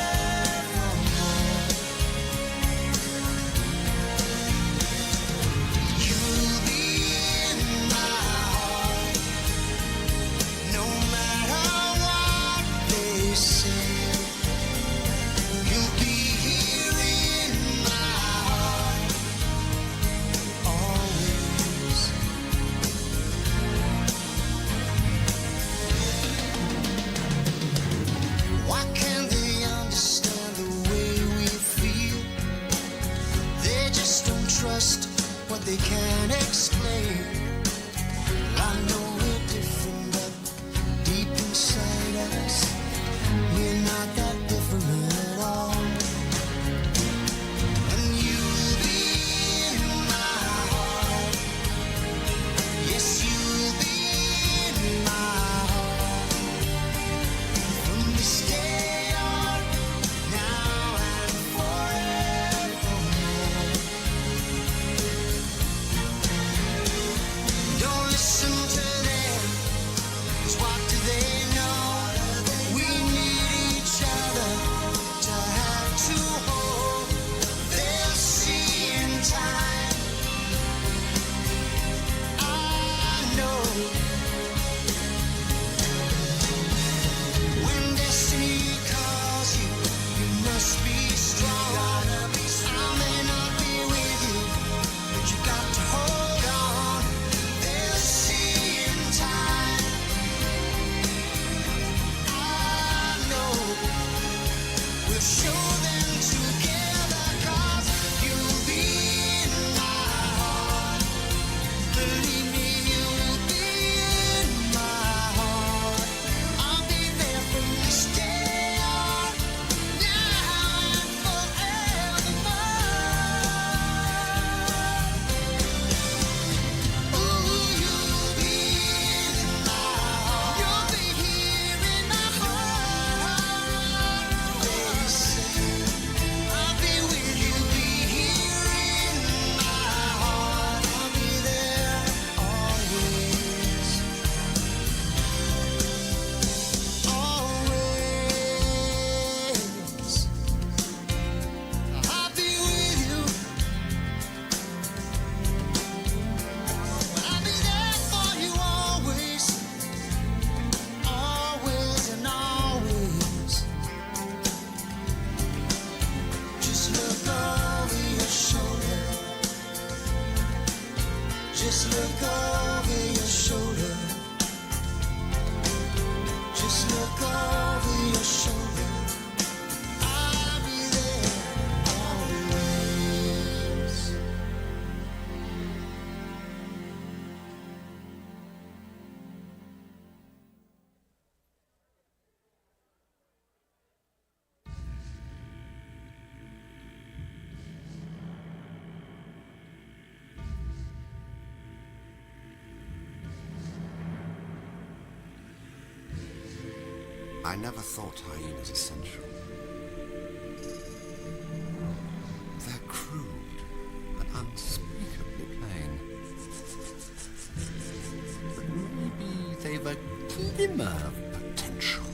You'll be in my heart, no matter what they say. You'll be here in my heart, always. Why can't they understand the way we feel? They just don't trust what they can't explain. I know we're different, but deep inside us, we're not that different at all. And you'll be in my heart. Yes, you'll be in my heart. From this day on, now and forevermore. Don't listen to Just look over your shoulder. Just look over your shoulder. I'll be there always. I never thought hyenas essential. They're crude and unspeakably plain. But maybe they've a glimmer of potential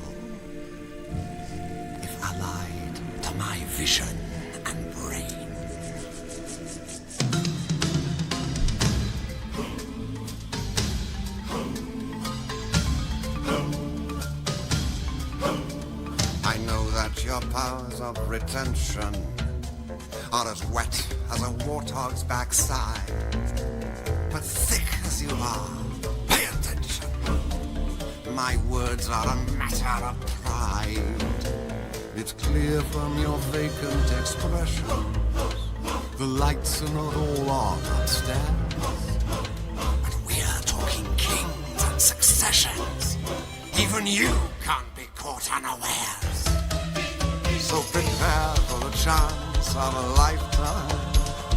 if allied to my vision and brain. I know that your powers of retention are as wet as a warthog's backside. But thick as you are, pay attention. My words are a matter of pride. It's clear from your vacant expression. The lights are not all on upstairs. But we're talking kings and successions. Even you can't be caught unawares. So prepare for the chance of a lifetime.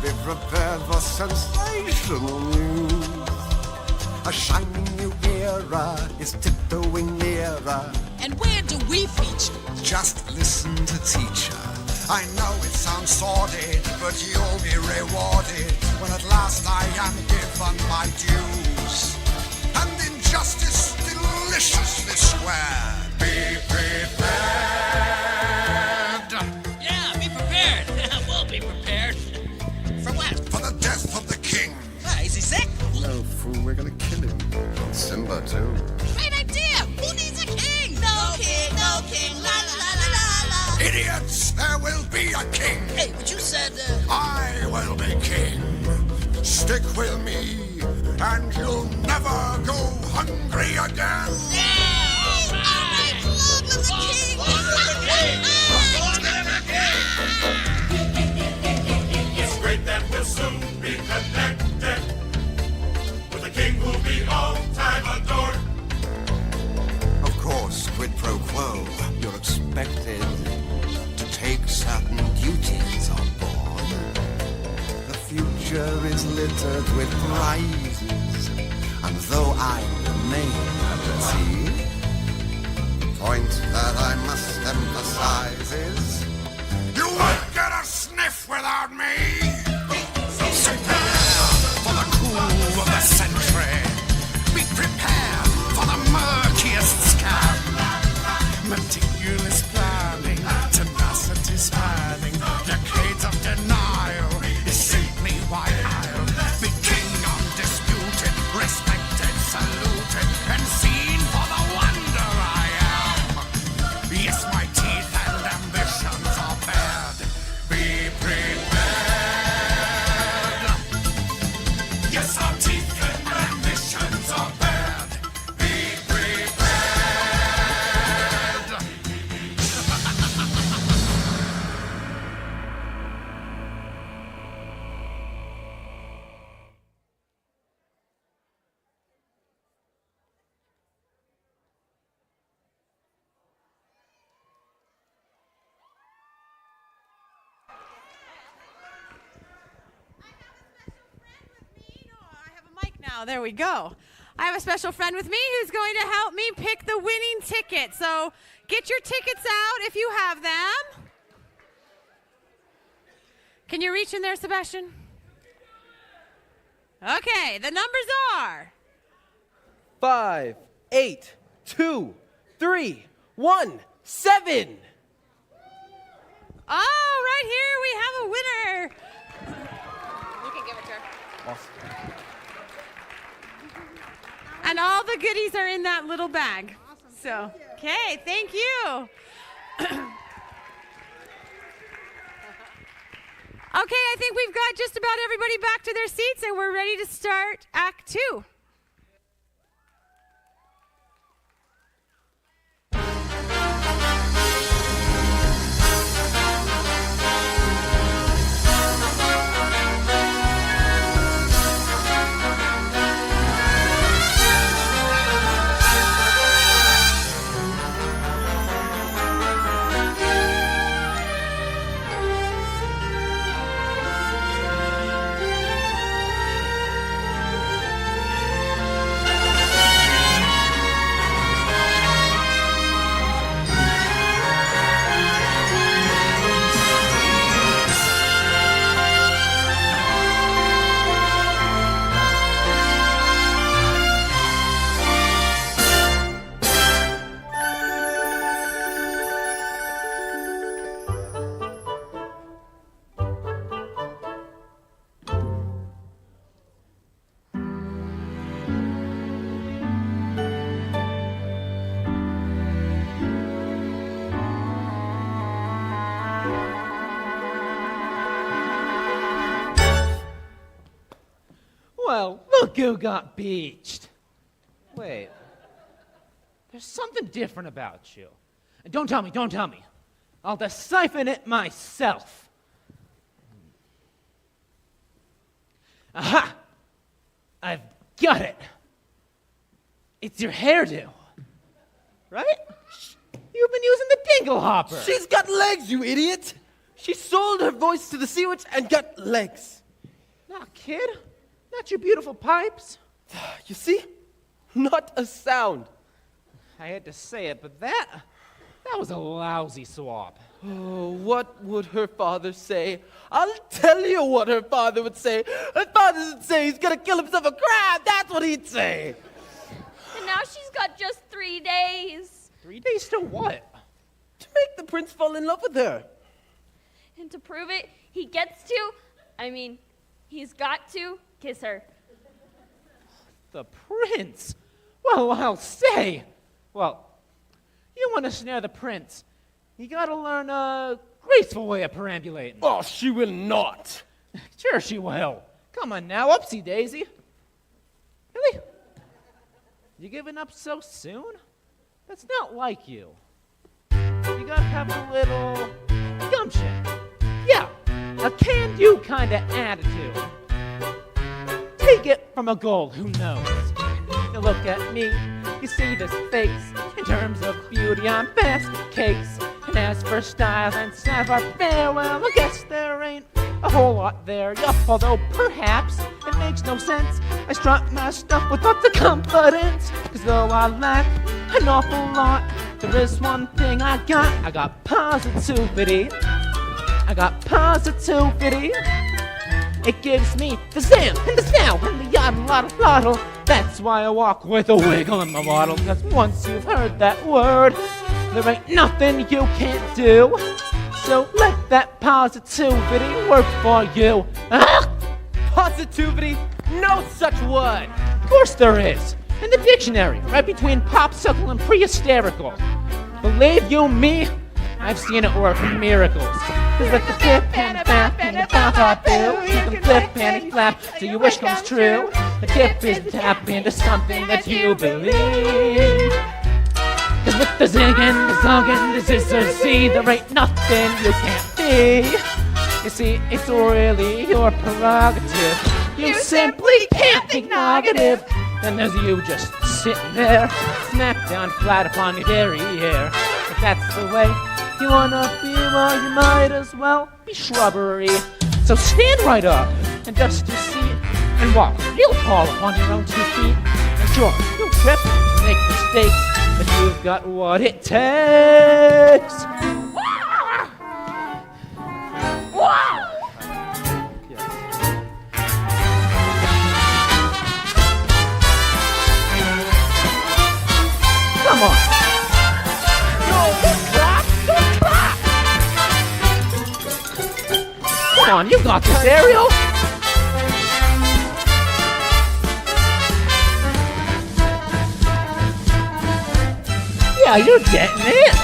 Be prepared for sensational news. A shining new era is tiptoeing nearer. And where do we feature? Just listen to teacher. I know it sounds sordid, but you'll be rewarded when at last I am given my dues. And injustice deliciously square. Be prepared. Yeah, be prepared. We'll be prepared. For what? For the death of the king. Is he sick? No, fool, we're gonna kill him. And Simba, too. Great idea! Who needs a king? No king, no king, la la la la la. Idiots, there will be a king. Hey, but you said, I will be king. Stick with me, and you'll never go hungry again. It's great that we'll soon be connected with a king who'll be all time adored. Of course, quid pro quo, you're expected to take certain duties on board. The future is littered with prizes, and though I remain at the sea, the point that I must emphasize is you won't get a sniff without me. So prepare for the coup of the century. Be prepared for the murkiest scam. Meticulous planning, tenacity spanning, decades of denial is simply why I'll be king undisputed, respected, saluted, and seen for the wonder I am. Yes, my teeth and ambitions are bared. Be prepared. Yes, our teeth and ambitions are bared. Be prepared. Now, there we go. I have a special friend with me who's going to help me pick the winning ticket. So get your tickets out if you have them. Can you reach in there, Sebastian? Okay, the numbers are 5, 8, 2, 3, 1, 7. Oh, right here we have a winner. You can give it to her. Awesome. And all the goodies are in that little bag. Awesome. So, okay, thank you. Okay, I think we've got just about everybody back to their seats and we're ready to start Act 2. Well, look who got beached. Wait. There's something different about you. And don't tell me. I'll decipher it myself. Aha! I've got it. It's your hairdo. Right? You've been using the dingle hopper. She's got legs, you idiot! She sold her voice to the Sea Witch and got legs. Nah, kid. Not your beautiful pipes. You see? Not a sound. I had to say it, but that was a lousy swap. Oh, what would her father say? I'll tell you what her father would say. Her father would say he's gonna kill himself a crab. That's what he'd say. And now she's got just 3 days. 3 days to what? To make the prince fall in love with her. And to prove it, he's got to kiss her. The prince? Well, I'll say. Well, you want to snare the prince, you gotta learn a graceful way of perambulating. Oh, she will not. Sure she will. Come on now, upsy daisy. Really? You giving up so soon? That's not like you. You gotta have a little gumption. Yeah, a can-do kind of attitude. Take it from a gold who knows. You look at me, you see this face. In terms of beauty, I'm best case. And as for style and savoir-faire, well, I guess there ain't a whole lot there. Yup, although perhaps it makes no sense. I strut my stuff with lots of confidence. Cause though I lack an awful lot, there is one thing I got positivity. I got positivity. It gives me the zam and the snow and the yada-lada-lottle. That's why I walk with a wiggle in my waddle. Cause once you've heard that word, there ain't nothing you can't do. So let that positivity work for you. Ah! Positivity? No such word. Of course there is. In the dictionary, right between popsicle and pre-hysterical. Believe you me, I've seen it work miracles. Cause with the dip and the bap and the bop-bop-boo, you can flip and flap till your wish comes true. The dip is the tap into something that you believe. Cause with the zig and the zug and the zizzer-zee, there ain't nothing you can't be. You see, it's really your prerogative. You simply can't think negative. Then there's you just sitting there, smack down flat upon your derriere. If that's the way you wanna be, well, you might as well be shrubbery. So stand right up and dust your seat and walk real tall upon your own 2 feet. And sure, you'll trip and make mistakes, but you've got what it takes. Come on. Come on, you got this, Ariel. Yeah, you're getting it.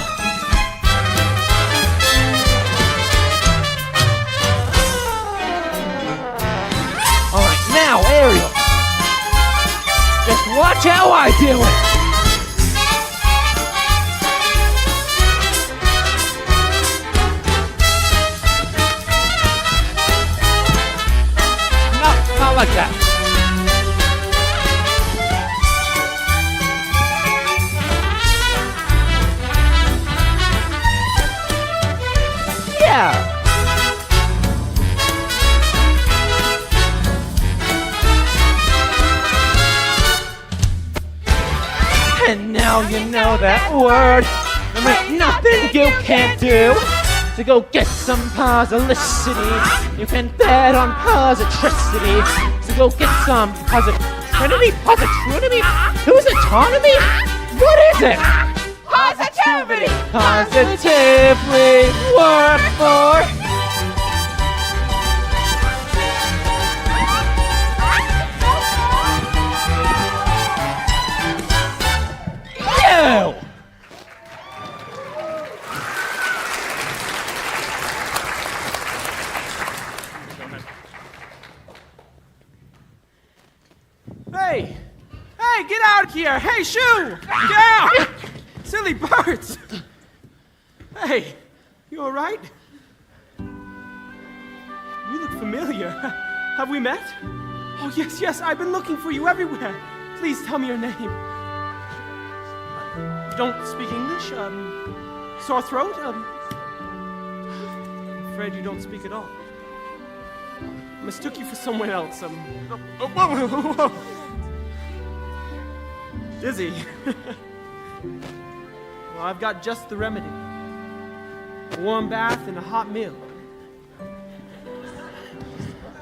Watch how I do it! No, not like that. Yeah! And now you know that word. There ain't nothing you can't do. So go get some posilicity. You can bet on positricity. So go get some positivity. Who's autonomy? What is it? Positivity! Positively work for. You! Hey! Hey, get out of here! Hey, Shoo! Get out! Silly birds! Hey, you alright? You look familiar. Have we met? Oh, yes, I've been looking for you everywhere. Please tell me your name. You don't speak English? Sore throat? I'm afraid you don't speak at all. Mistook you for someone else. Whoa. Dizzy. Well, I've got just the remedy. A warm bath and a hot meal.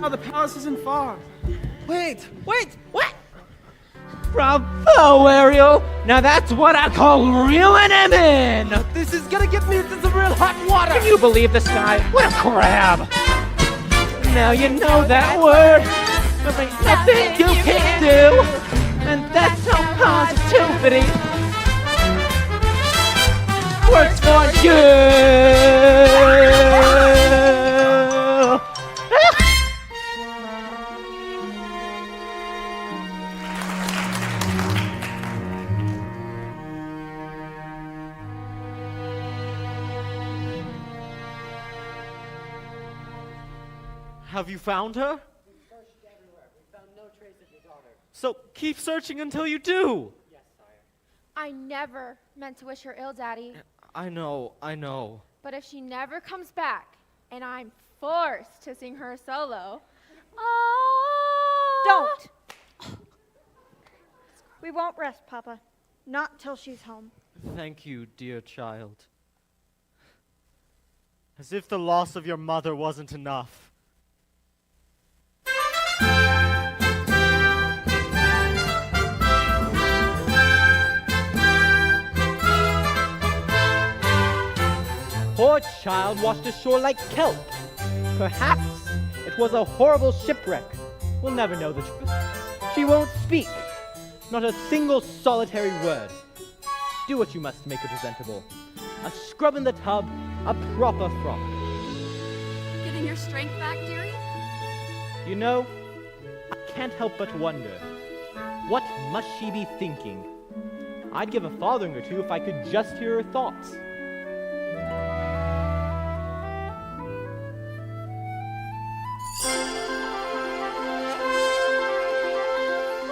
Oh, the palace isn't far. Wait! What? Bravo, Ariel! Now that's what I call reeling him in! This is gonna get me into some real hot water! Can you believe this guy? What a crab! Now you know that word! There ain't nothing you can't do! And that's how positivity works for you! Have you found her? We've searched everywhere. We found no trace of your daughter. So keep searching until you do. Yes, sire. I never meant to wish her ill, Daddy. I know. But if she never comes back, and I'm forced to sing her a solo, Don't! We won't rest, Papa. Not till she's home. Thank you, dear child. As if the loss of your mother wasn't enough. Poor child washed ashore like kelp. Perhaps it was a horrible shipwreck. We'll never know the truth. She won't speak. Not a single solitary word. Do what you must to make her presentable. A scrub in the tub, a proper frock. getting your strength back, dearie? You know, I can't help but wonder, what must she be thinking? I'd give a farthing or two if I could just hear her thoughts.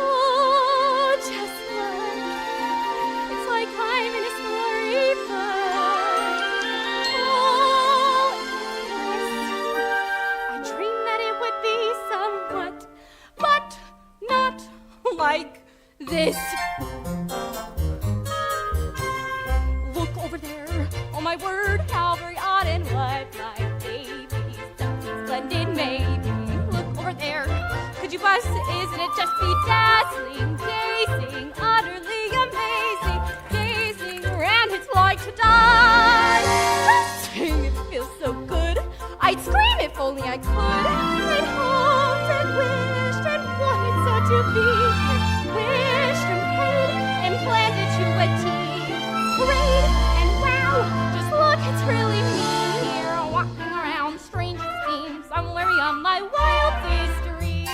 Oh, Chestnut, it's like I'm in a storybook. Oh, yes, I dreamed that it would be somewhat, but not like this. Look over there, oh my word, how very odd and what my baby's done. Splendid maybe. Look over there, could you bust? Isn't it just bedazzling, gazing, utterly amazing, gazing around, it's like to die. Dancing, it feels so good, I'd scream if only I could. I'd hoped and wished and wanted so to be here, wished and prayed and planned it to a T. Great and wow, just look, it's really me here, walking around strange it seems, somewhere beyond my wildest dreams.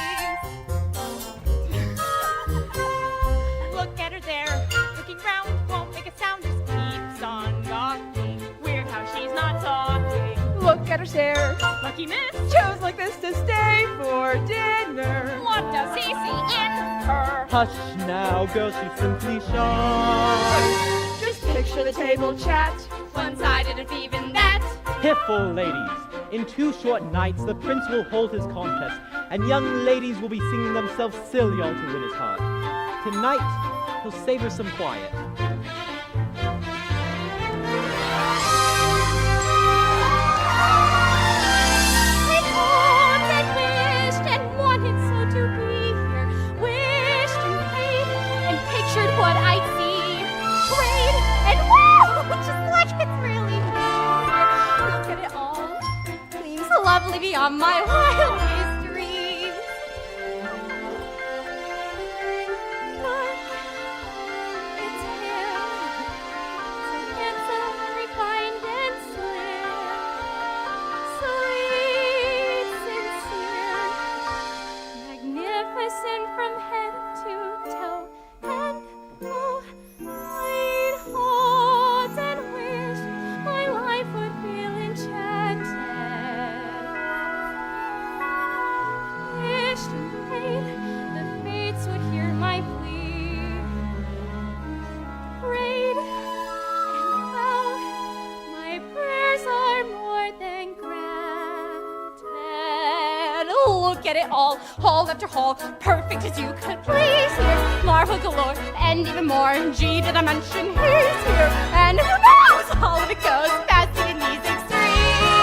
never share. Lucky miss. Chose like this to stay for dinner. What does he see in her? Hush now, girl, she's simply shy. Just picture the table chat. One-sided if even that. Careful, ladies. In 2 short nights, the prince will hold his contest, and young ladies will be singing themselves silly all to win his heart. Tonight, he'll savor some quiet. I hoped and wished and wanted so to be here. Wished and prayed and pictured what I'd see. Prayed and wow, just like it's really here. Look at it all. Seems lovely beyond my wildest dreams. Look, it's him. So handsome, refined, and slim. Sweet, sincere, magnificent from head to toe. And oh, I'd hoped and wished my life would feel enchanted. Wished and prayed the fates would hear my plea. Prayed and vowed my prayers are more than granted. Look at it all, hall after hall, perfect as you could please here. Marvel galore, and even more. Gee, did I mention he's here? And who knows? All of it goes fast in these extremes.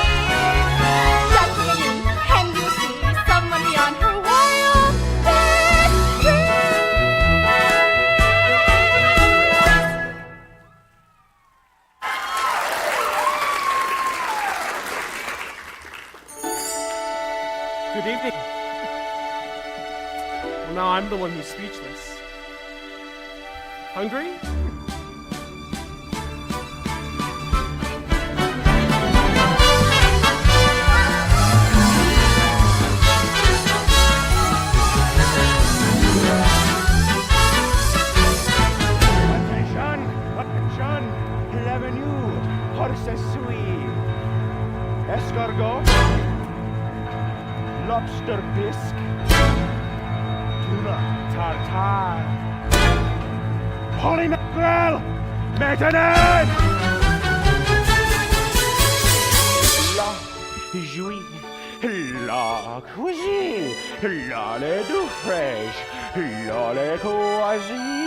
Just look at me, and you'll see someone beyond her wildest Good evening. Well, now I'm the one who's speechless. Hungry? Attention, l'avenue, horses sui, escargot, lobster bisque, tuna tartare, holy mackerel, maintenant! La jouie, la cuisine, la lait d'eau fraîche, la lait choisi.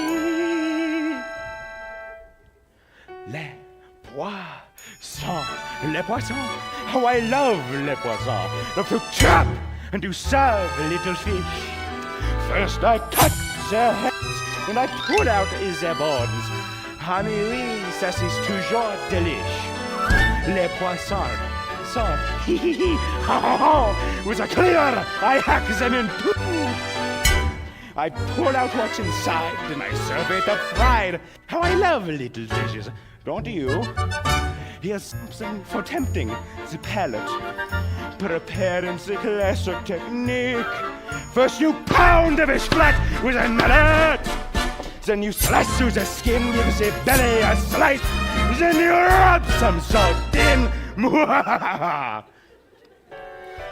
Les poissons, how I love les poissons. Love to trap and to serve little fish. First I cut their heads, and I pull out their bones. Honey, oui, ça c'est toujours delish. Les poissons, so hee hee hee, ha ha ha, with a clear, I hack them in two. I pull out what's inside, and I serve it up fried. How I love little dishes, don't you? Here's something for tempting the palate. Preparing the classic technique. First you pound the fish flat with a mallet. Then you slice through the skin, give the belly a slice. Then you rub some salt in.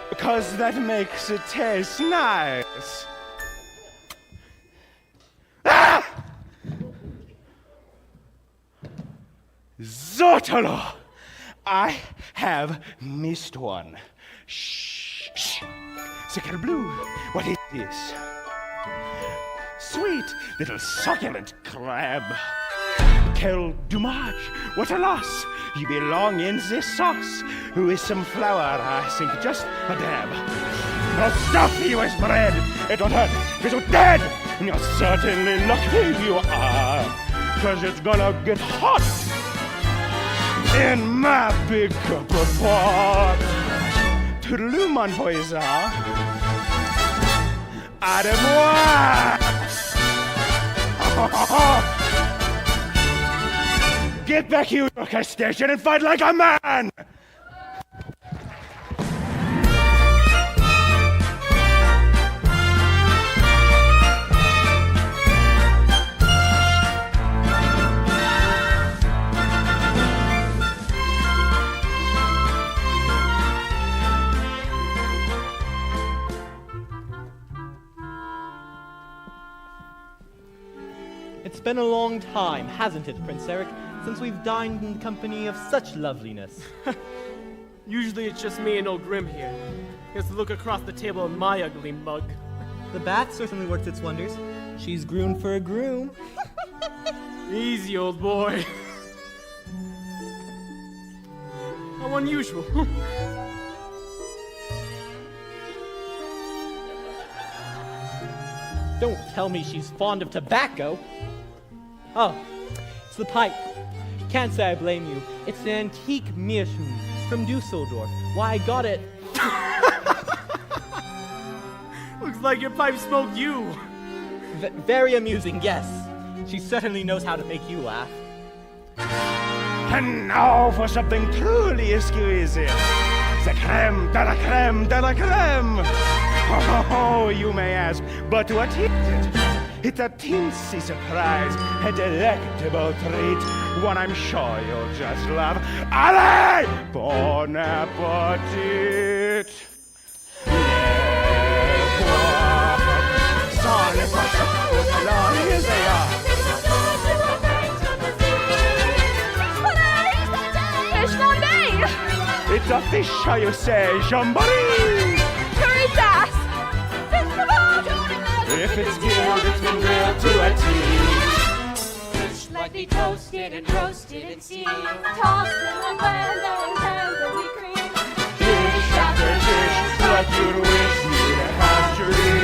Because that makes it taste nice. Ah! Zotalo! I have missed one. Shh, shh. Sickle Blue, what is this? Sweet little succulent crab. Quel dommage, what a loss. You belong in this sauce. With some flour, I think just a dab. Now stuff you with bread. It don't hurt, because you're dead. And you're certainly lucky you are. Cause it's gonna get hot in my big cup of pot. Toodaloo, mon voisin. À de moi. Get back here, your station, and fight like a man. It's been a long time, hasn't it, Prince Eric, since we've dined in the company of such loveliness? Usually it's just me and old Grim here. He has to look across the table at my ugly mug. The bath certainly works its wonders. She's groon for a groom. Easy, old boy. How unusual. Don't tell me she's fond of tobacco. Oh, it's the pipe. Can't say I blame you. It's an antique Meerschaum from Dusseldorf. Why, I got it. Looks like your pipe smoked you. Very amusing, yes. She certainly knows how to make you laugh. And now for something truly exquisite. The creme de la creme de la creme. Oh, you may ask, but what is it? It's a teensy surprise, a delectable treat, one I'm sure you'll just love. Allez! Bon appetit! Les poissons, alors here they are. Fish flambe! It's a fish, how you say, jamboree! Curry sass! Fish kebab! If it's grilled, it's been grilled to a T. Fish lightly toasted and roasted and steamed, tossed in a blender and tenderly creamed. Dish after dish, like you'd wish you to have dreamed.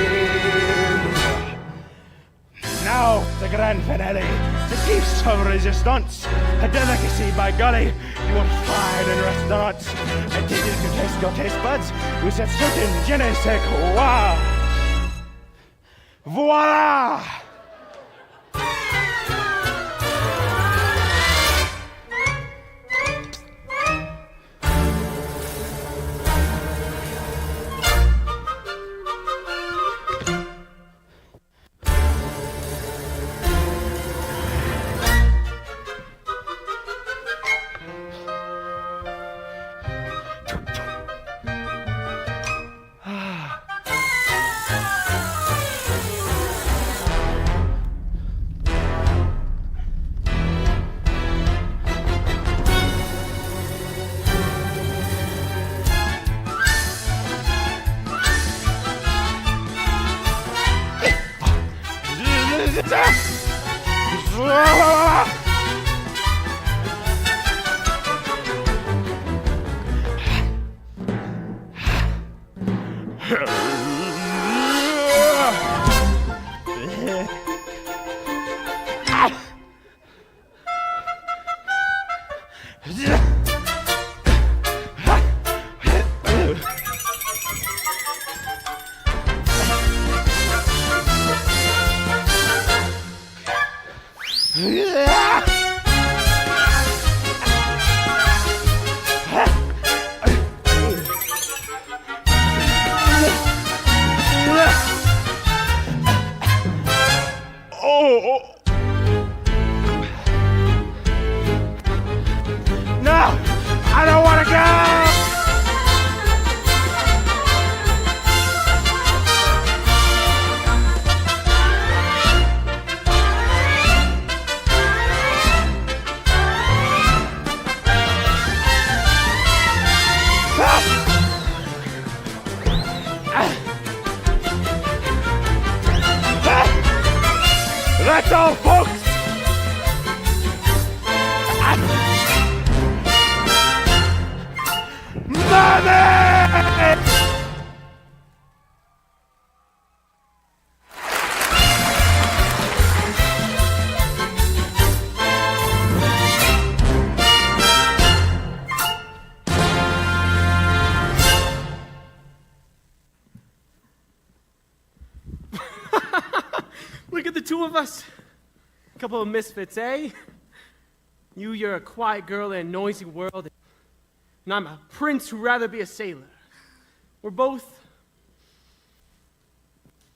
Now, the grand finale, the piece of resistance, a delicacy by golly, you won't find in restaurants. Until you can taste your taste buds with that certain je ne sais quoi. Voila! No! I don't want to go! That's all, folks! Money! Look at the two of us. A couple of misfits, eh? You're a quiet girl in a noisy world, and I'm a prince who'd rather be a sailor. We're both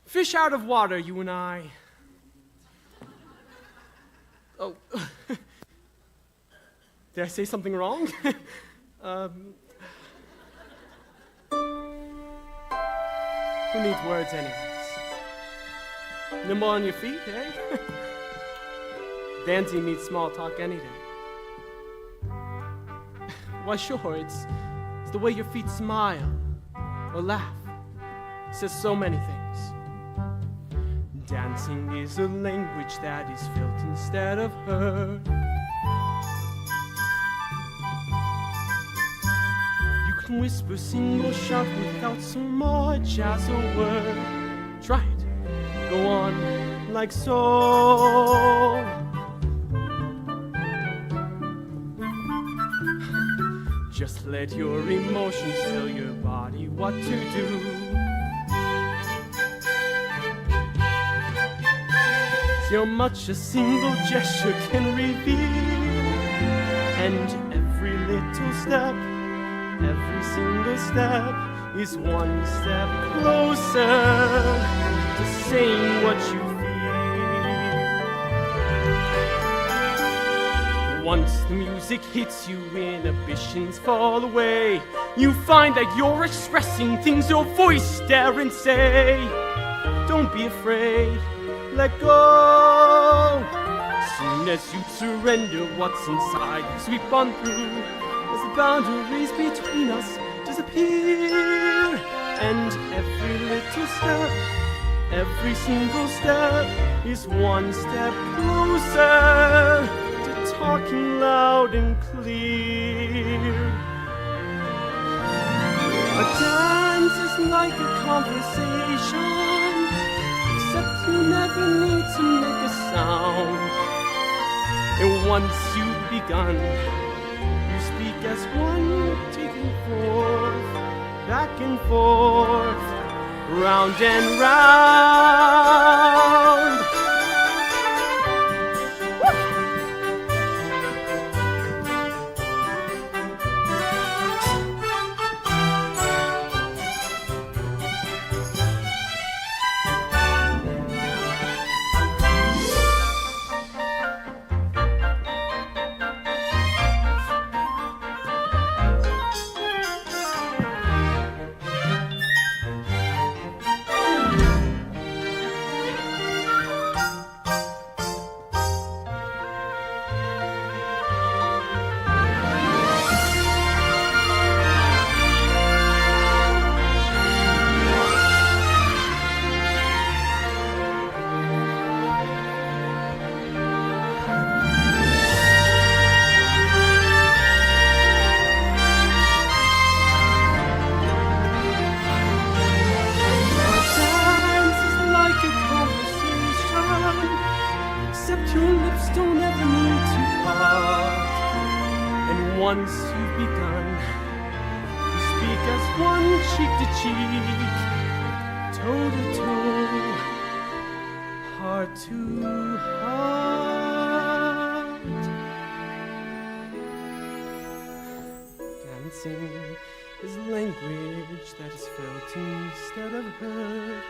fish out of water, you and I. Oh, did I say something wrong? Who needs words anyways? Nimble on your feet, eh? Dancing needs small talk any day. Why, sure, it's the way your feet smile or laugh. It says so many things. Dancing is a language that is felt instead of heard. You can whisper, sing, or shout without so much as a word. Try it. Go on like so. Just let your emotions tell your body what to do. See how much a single gesture can reveal. And every little step, every single step is one step closer to saying what you feel. Once the music hits you, inhibitions fall away. You find that you're expressing things your voice daren't say. Don't be afraid, let go. Soon as you surrender what's inside, you sweep on through as the boundaries between us disappear. And every little step, every single step is one step closer to talking loud and clear. A dance is like a conversation, except you never need to make a sound. And once you've begun, you speak as one, taking forth, back and forth, round and round. Once you've begun, you speak as one, cheek to cheek, toe to toe, heart to heart. Dancing is language that is felt instead of heard,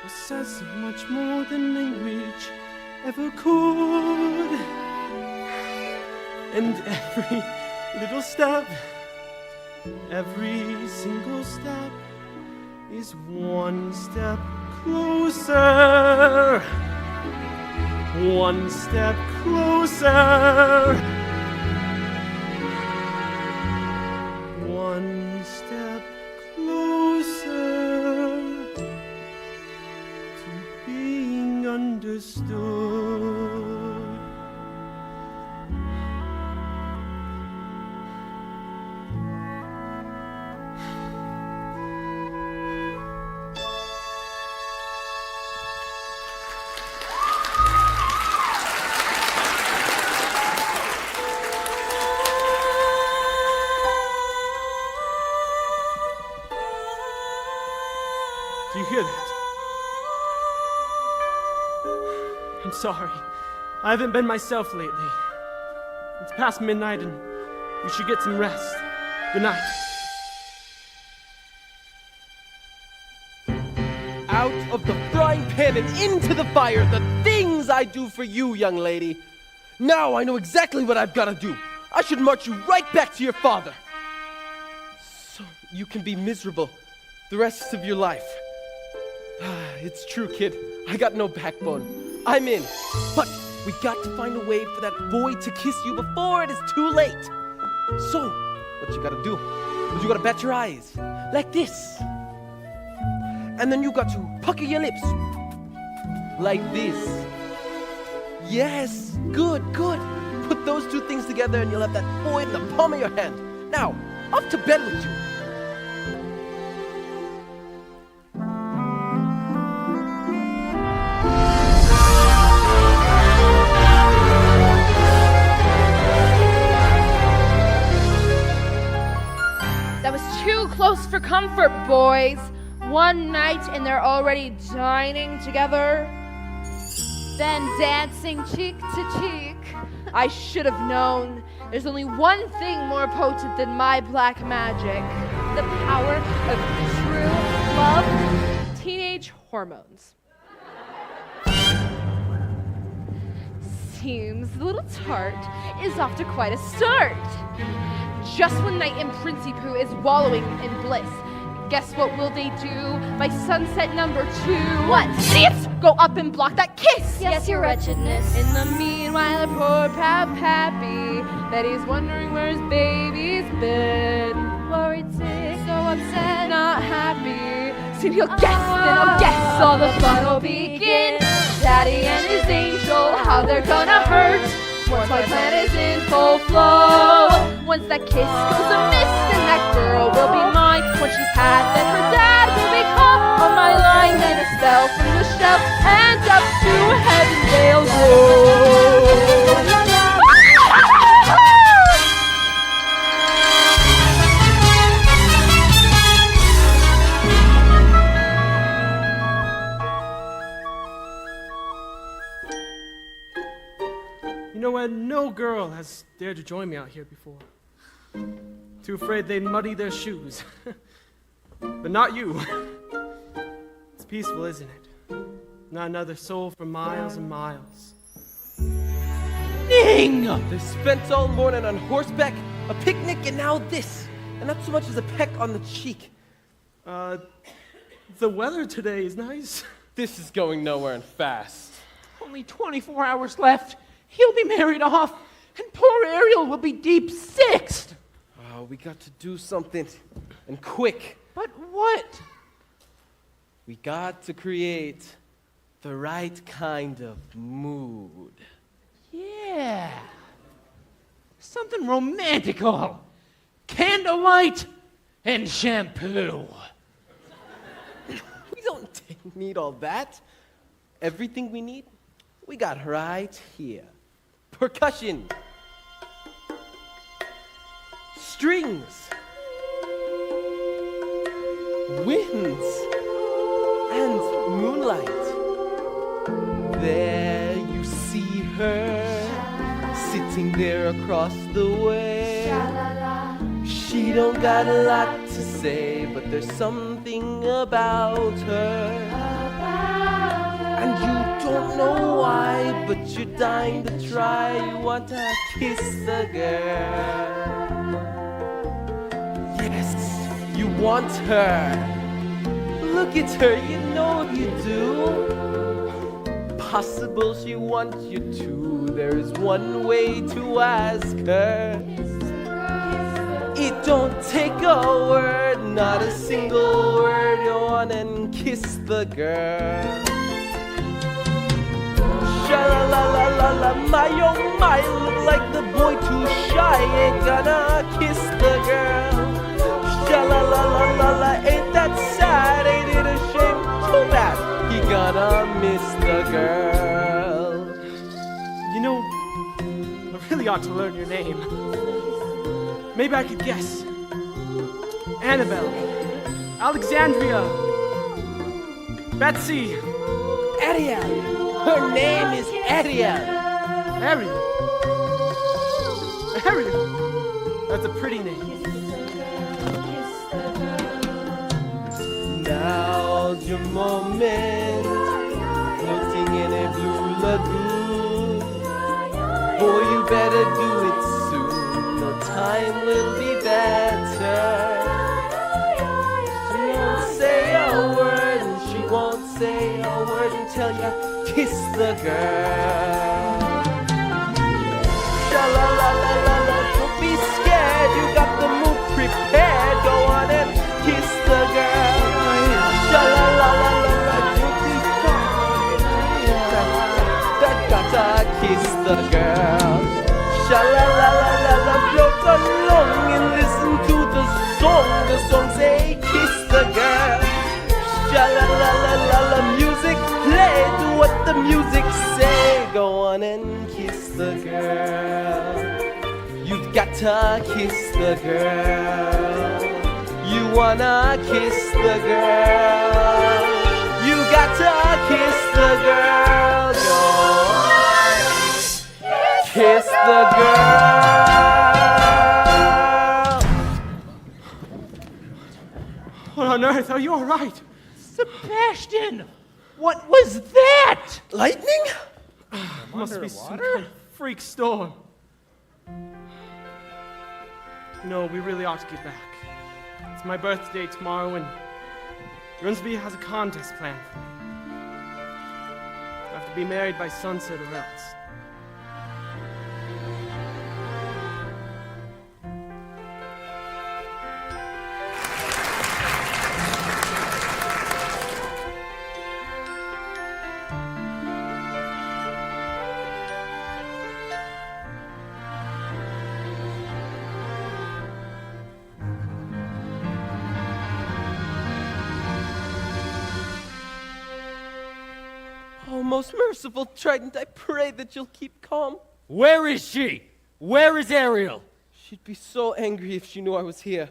or says much more than language ever could. And every little step, every single step is one step closer. One step closer. One step closer to being understood. Do you hear that? I'm sorry. I haven't been myself lately. It's past midnight and you should get some rest. Good night. Out of the frying pan and into the fire, the things I do for you, young lady. Now I know exactly what I've got to do. I should march you right back to your father. So you can be miserable the rest of your life. It's true, kid. I got no backbone. I'm in. But We got to find a way for that boy to kiss you before it is too late. So, what you gotta do is you gotta bat your eyes like this. And then you got to pucker your lips like this. Yes, good, good. Put those two things together and you'll have that boy in the palm of your hand. Now, off to bed with you. That was too close for comfort, boys. One night and they're already dining together, then dancing cheek to cheek. I should have known. There's only one thing more potent than my black magic: the power of true love. Teenage hormones. Seems the little tart is off to quite a start. Just when Knight and Princey Pooh is wallowing in bliss, guess what will they do by sunset number 2? What? Idiots! Go up and block that kiss! Yes, your wretchedness. In the meanwhile, the poor proud pappy, that he's wondering where his baby's been. Worried, sick, so upset, not happy. Soon he'll guess, then he'll guess, all the fun will begin. Daddy and his angel, how they're gonna hurt. Once my plan is in full flow, once that kiss goes amiss, then that girl will be mine. When she's had, then her dad will be called on my line. Then a spell from the shelf and up to heaven they'll go. You know, Ed, no girl has dared to join me out here before. Too afraid they'd muddy their shoes. But not you. It's peaceful, isn't it? Not another soul for miles and miles. Ding! They spent all morning on horseback, a picnic, and now this. And not so much as a peck on the cheek. The weather today is nice. This is going nowhere and fast. Only 24 hours left. He'll be married off, and poor Ariel will be deep sixed. Oh, we got to do something, and quick. But what? We got to create the right kind of mood. Yeah. Something romantical. Candlelight and shampoo. We don't need all that. Everything we need, we got right here. Percussion. Strings. Winds. And moonlight. There you see her, sitting there across the way. She don't got a lot to say, but there's something about her. And you don't know why, but you're dying to try. You want to kiss the girl. Yes, you want her. Look at her, you know you do. Possible she wants you to. There's one way to ask her. It don't take a word, not a single word. Go on and kiss the girl. Sha-la-la-la-la-la, my oh my, look like the boy too shy, ain't gonna kiss the girl. Sha-la-la-la-la-la, ain't that sad, ain't it a shame? Too bad, he gonna miss the girl. You know, I really ought to learn your name. Maybe I could guess. Annabelle, Alexandria, Betsy, Ariel. Her name is Ariel. Ariel. Ariel. That's a pretty name. Now's your moment, floating in a blue lagoon. Boy, you better do it soon, no time will be better. She won't say a word, and she won't say a word until you kiss the girl. the girl. Sha-la-la-la-la-la, float along and listen to the song. The song say, kiss the girl. Sha-la-la-la-la-la, music play, do what the music say. Go on and kiss the girl. You've got to kiss the girl. You wanna kiss the girl. You got to kiss the girl. Go kiss the girl. What on earth? Are you all right? Sebastian! What was that? Lightning? Must be some kind of freak storm. No, we really ought to get back. It's my birthday tomorrow, and Runsby has a contest planned for me. I have to be married by sunset or else. Oh, most merciful Trident, I pray that you'll keep calm. Where is she? Where is Ariel? She'd be so angry if she knew I was here.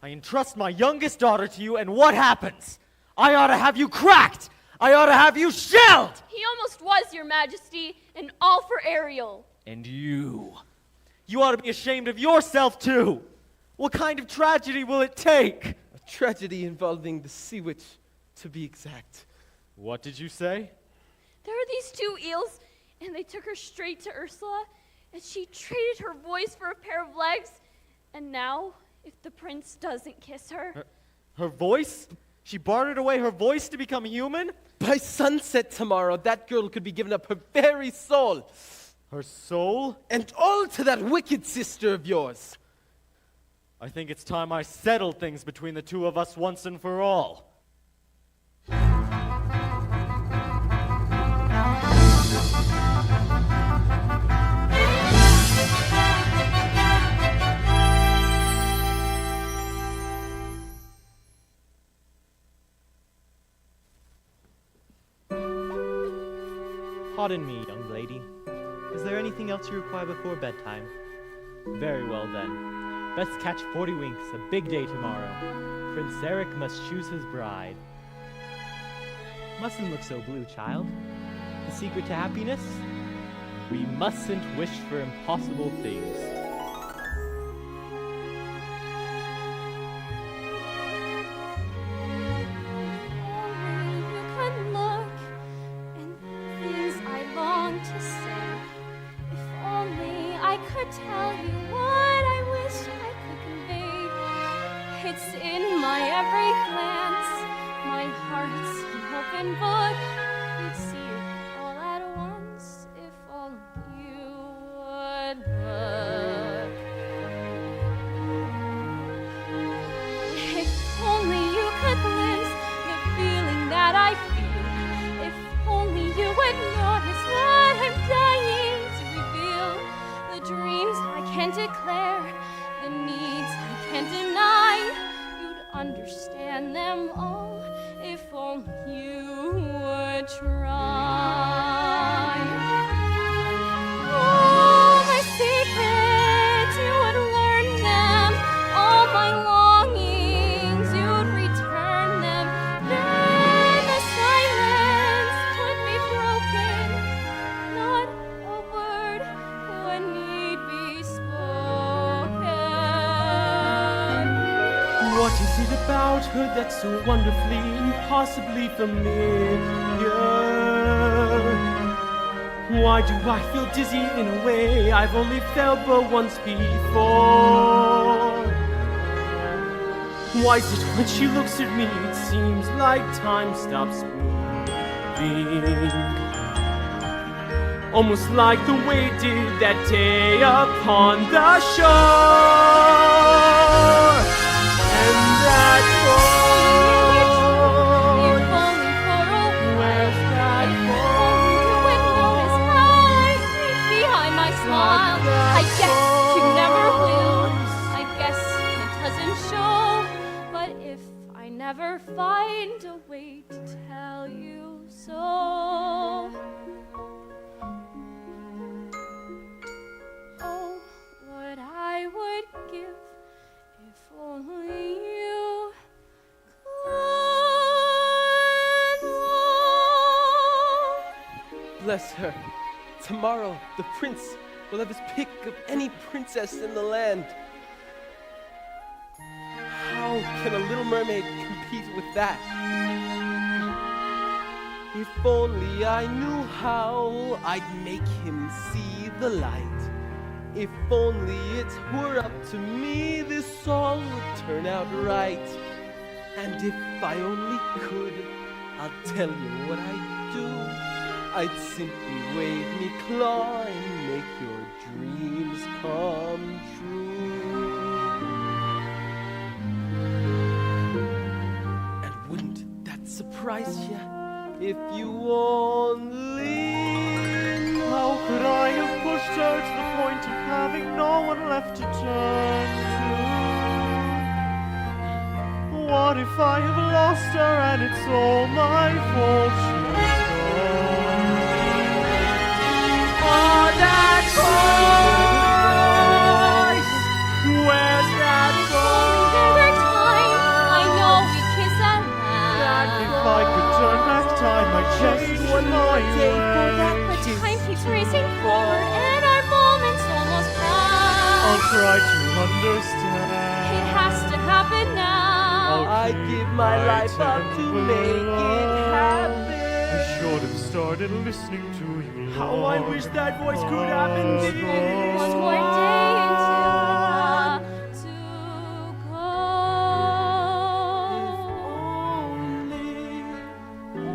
I entrust my youngest daughter to you, and what happens? I ought to have you cracked! I ought to have you shelled! He almost was, Your Majesty, and all for Ariel. And you ought to be ashamed of yourself, too! What kind of tragedy will it take? A tragedy involving the sea witch, to be exact. What did you say? There are these two eels, and they took her straight to Ursula, and she traded her voice for a pair of legs, and now, if the prince doesn't kiss her... Her voice? She bartered away her voice to become human? By sunset tomorrow, that girl could be giving up her very soul. Her soul? And all to that wicked sister of yours. I think it's time I settled things between the two of us once and for all. Pardon me, young lady. Is there anything else you require before bedtime? Very well then. Best catch 40 winks, a big day tomorrow. Prince Eric must choose his bride. Mustn't look so blue, child. The secret to happiness? We mustn't wish for impossible things. Tell you what I wish I could convey. It's in my every glance, my heart's an open book. You'd see it all at once if only you would look. If only you could glimpse the feeling that I feel. If only you would notice what I'm dying to reveal. The dreams I can't declare, the needs I can't deny. You'd understand them all if only you would try. All my secrets, you would learn them. All my longings, you'd return them. Then the silence would be broken. Not a word would need be spoken. What is it about her that's so wonderfully, impossibly familiar? Why do I feel dizzy in a way I've only felt but once before? Why is it when she looks at me, it seems like time stops moving? Almost like the way it did that day upon the shore. And that boy, If only for a where's that you would notice how bless her. Tomorrow, the prince will have his pick of any princess in the land. How can a little mermaid compete with that? If only I knew how, I'd make him see the light. If only it were up to me, this song would turn out right. And if I only could, I'll tell you what I'd do. I'd simply wave me claw and make your dreams come true. And wouldn't that surprise you if you only How could I have pushed her to the point of having no one left to turn to? What if I have lost her and it's all my fault she's gone? Oh, that voice! Where's that voice? Another time, I know we kiss and If I could turn back time, I'd change one more day for that But kiss. time keeps racing forward and our moments almost pass. I'll try to understand. It has to happen now. I'd give my life up to make it happen. I should have started listening to you. How I wish that voice could happen this. One more day until to go.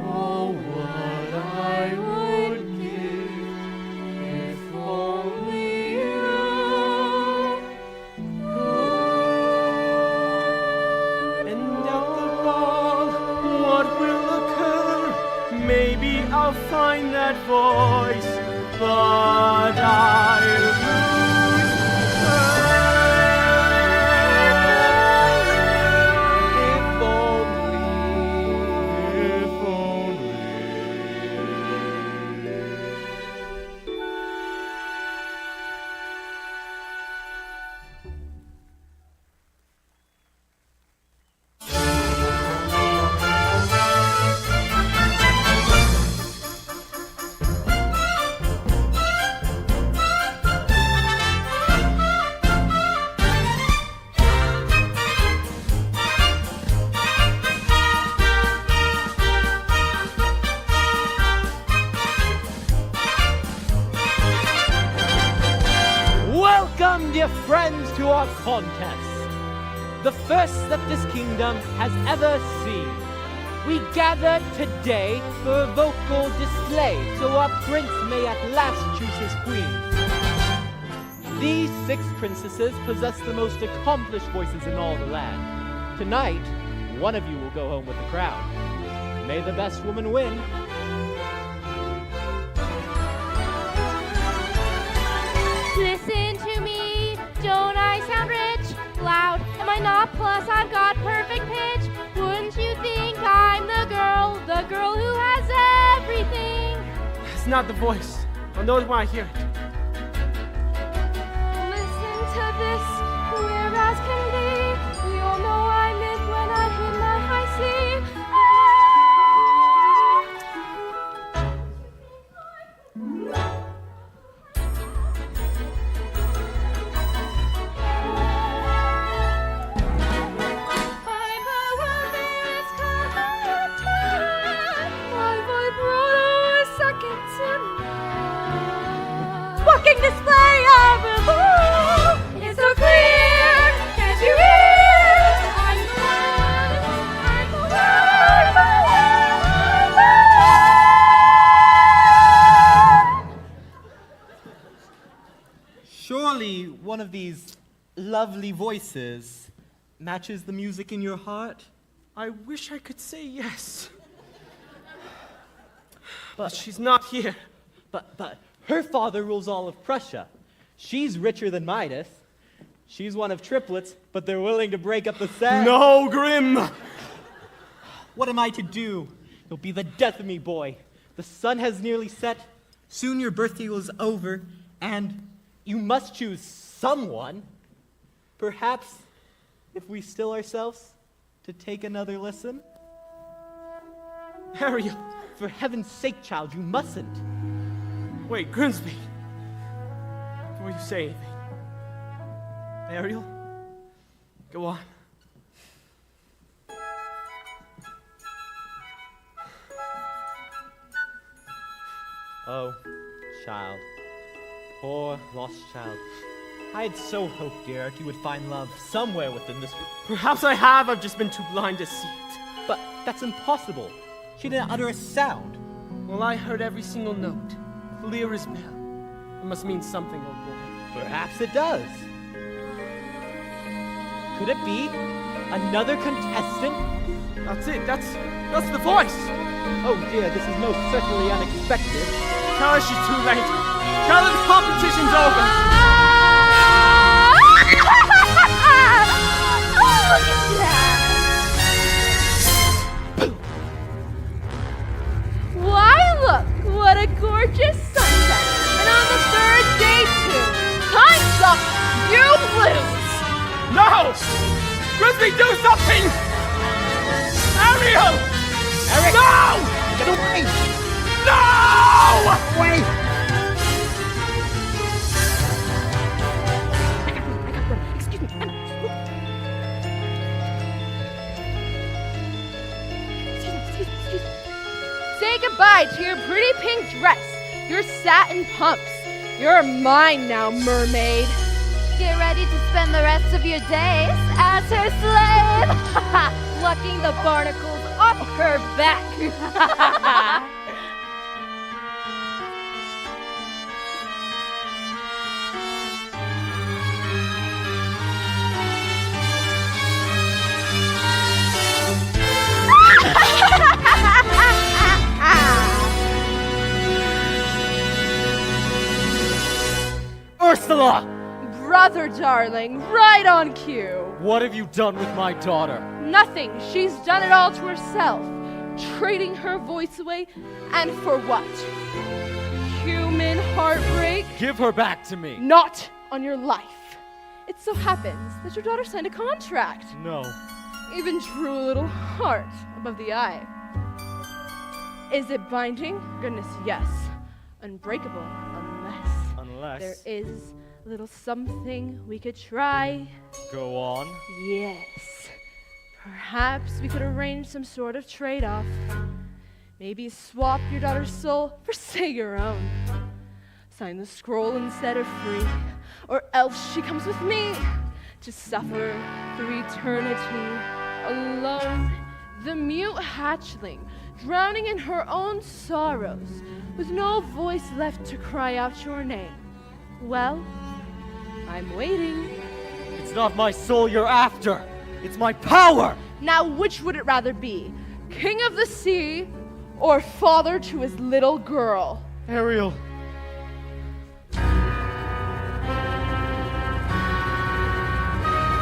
Oh, what I would give if only you And at the ball, what will occur? Maybe I'll find that voice, but I'll lose her. If only. Welcome, dear friends, to our contest. The first that this kingdom has ever seen. We gather today for a vocal display so our prince may at last choose his queen. These 6 princesses possess the most accomplished voices in all the land. Tonight, one of you will go home with the crown. May the best woman win. Listen to me, don't I sound rich? Loud, am I not? Plus I've got perfect pitch. Wouldn't you think I'm the girl who has everything? It's not the voice. I'll know it when I hear it. Listen to this, clear as can be. We all know I meant when I hit my high C. Walking display of a fool. It's so clear, can't you hear? I'm the Surely one of these lovely voices matches the music in your heart? I wish I could say yes. But she's not here. But her father rules all of Prussia. She's richer than Midas. She's one of triplets, but they're willing to break up the set. No, Grim! What am I to do? You'll be the death of me, boy. The sun has nearly set. Soon your birthday is over, and you must choose someone. Perhaps, if we still ourselves, to take another listen? Ariel! For heaven's sake, child, you mustn't. Wait, Grimsby. Before you say anything. Ariel? Go on. Oh, child. Poor, lost child. I had so hoped, dear, you would find love somewhere within this room. Perhaps I have, I've just been too blind to see it. But that's impossible. She didn't utter a sound. Well, I heard every single note. Clear as bell. It must mean something, old boy. Perhaps it does. Could it be another contestant? That's it, that's the voice! Oh dear, this is most certainly unexpected. Tell her she's too late. Tell her the competition's over. Look at that! Why, look, what a gorgeous sunset! And on the third day, too! Time's up! You lose! No! Grimsby, do something! Ariel! Eric! No! Get away! No! Wait! Say goodbye to your pretty pink dress, your satin pumps. You're mine now, mermaid. Get ready to spend the rest of your days as her slave! Plucking the barnacles off her back! Ursula! Brother darling, right on cue. What have you done with my daughter? Nothing. She's done it all to herself. Trading her voice away. And for what? Human heartbreak? Give her back to me. Not on your life. It so happens that your daughter signed a contract. No. Even drew a little heart above the eye. Is it binding? Goodness, yes. Unbreakable, unless there is a little something we could try. Go on. Yes. Perhaps we could arrange some sort of trade-off. Maybe swap your daughter's soul for, say, your own. Sign the scroll and set her free. Or else she comes with me to suffer through eternity alone. The mute hatchling, drowning in her own sorrows, with no voice left to cry out your name. Well, I'm waiting. It's not my soul you're after. It's my power. Now, which would it rather be? King of the sea or father to his little girl? Ariel.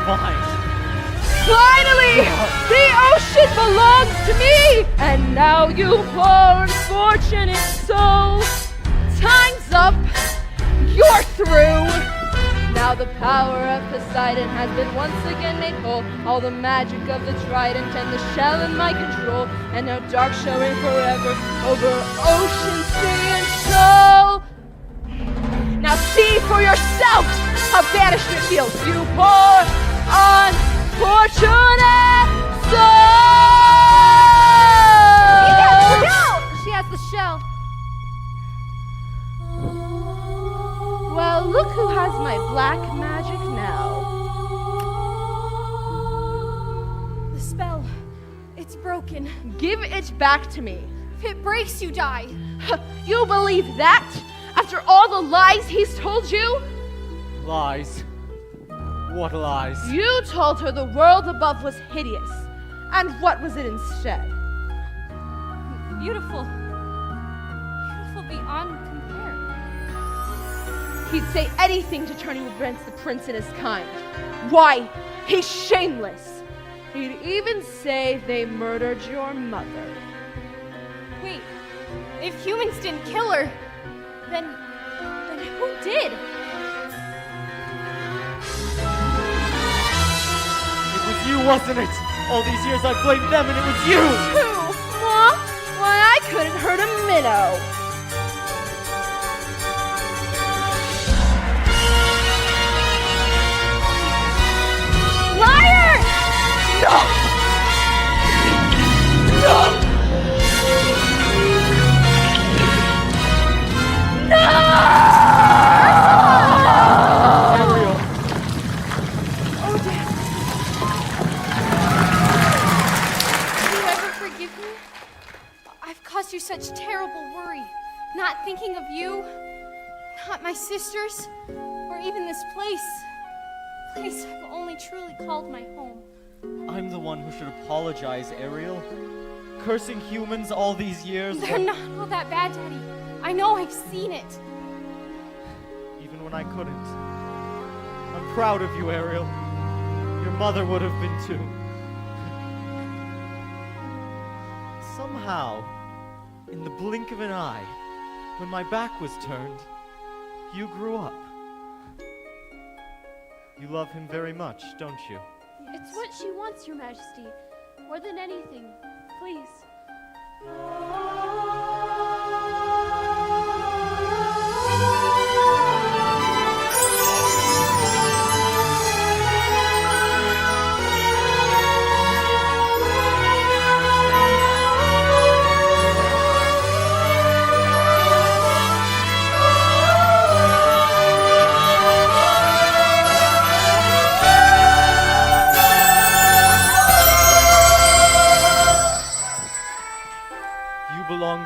Fine. Finally! The ocean belongs to me! And now you poor unfortunate soul. Time's up. You're through. Now the power of Poseidon has been once again made whole. All the magic of the trident and the shell in my control. And now dark shall reign forever over ocean, sea, and shoal. Now see for yourself how banishment feels, you poor unfortunate soul! She has the shell. Well, look who has my black magic now. The spell, it's broken. Give it back to me. If it breaks, you die. You believe that? After all the lies he's told you? Lies. What lies? You told her the world above was hideous. And what was it instead? Beautiful. Beautiful beyond compare. He'd say anything to turn you against the prince and his kind. Why, he's shameless. He'd even say they murdered your mother. Wait, if humans didn't kill her, then who did? It was you, wasn't it? All these years I blamed them and it was you! Who? Moi? Why, I couldn't hurt a minnow. my sisters, or even this place. Place I've only truly called my home. I'm the one who should apologize, Ariel. Cursing humans all these years. They're not all that bad, Daddy. I know, I've seen it. Even when I couldn't. I'm proud of you, Ariel. Your mother would have been too. Somehow, in the blink of an eye, when my back was turned, you grew up. You love him very much, don't you? It's what she wants, Your Majesty. More than anything. Please.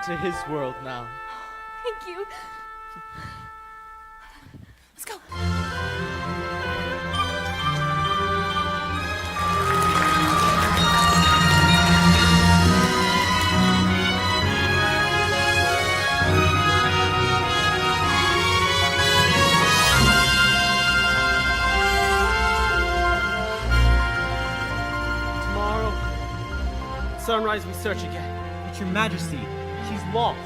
To his world now. Thank you. Let's go. Tomorrow, at sunrise, we search again. But Your Majesty, she's lost.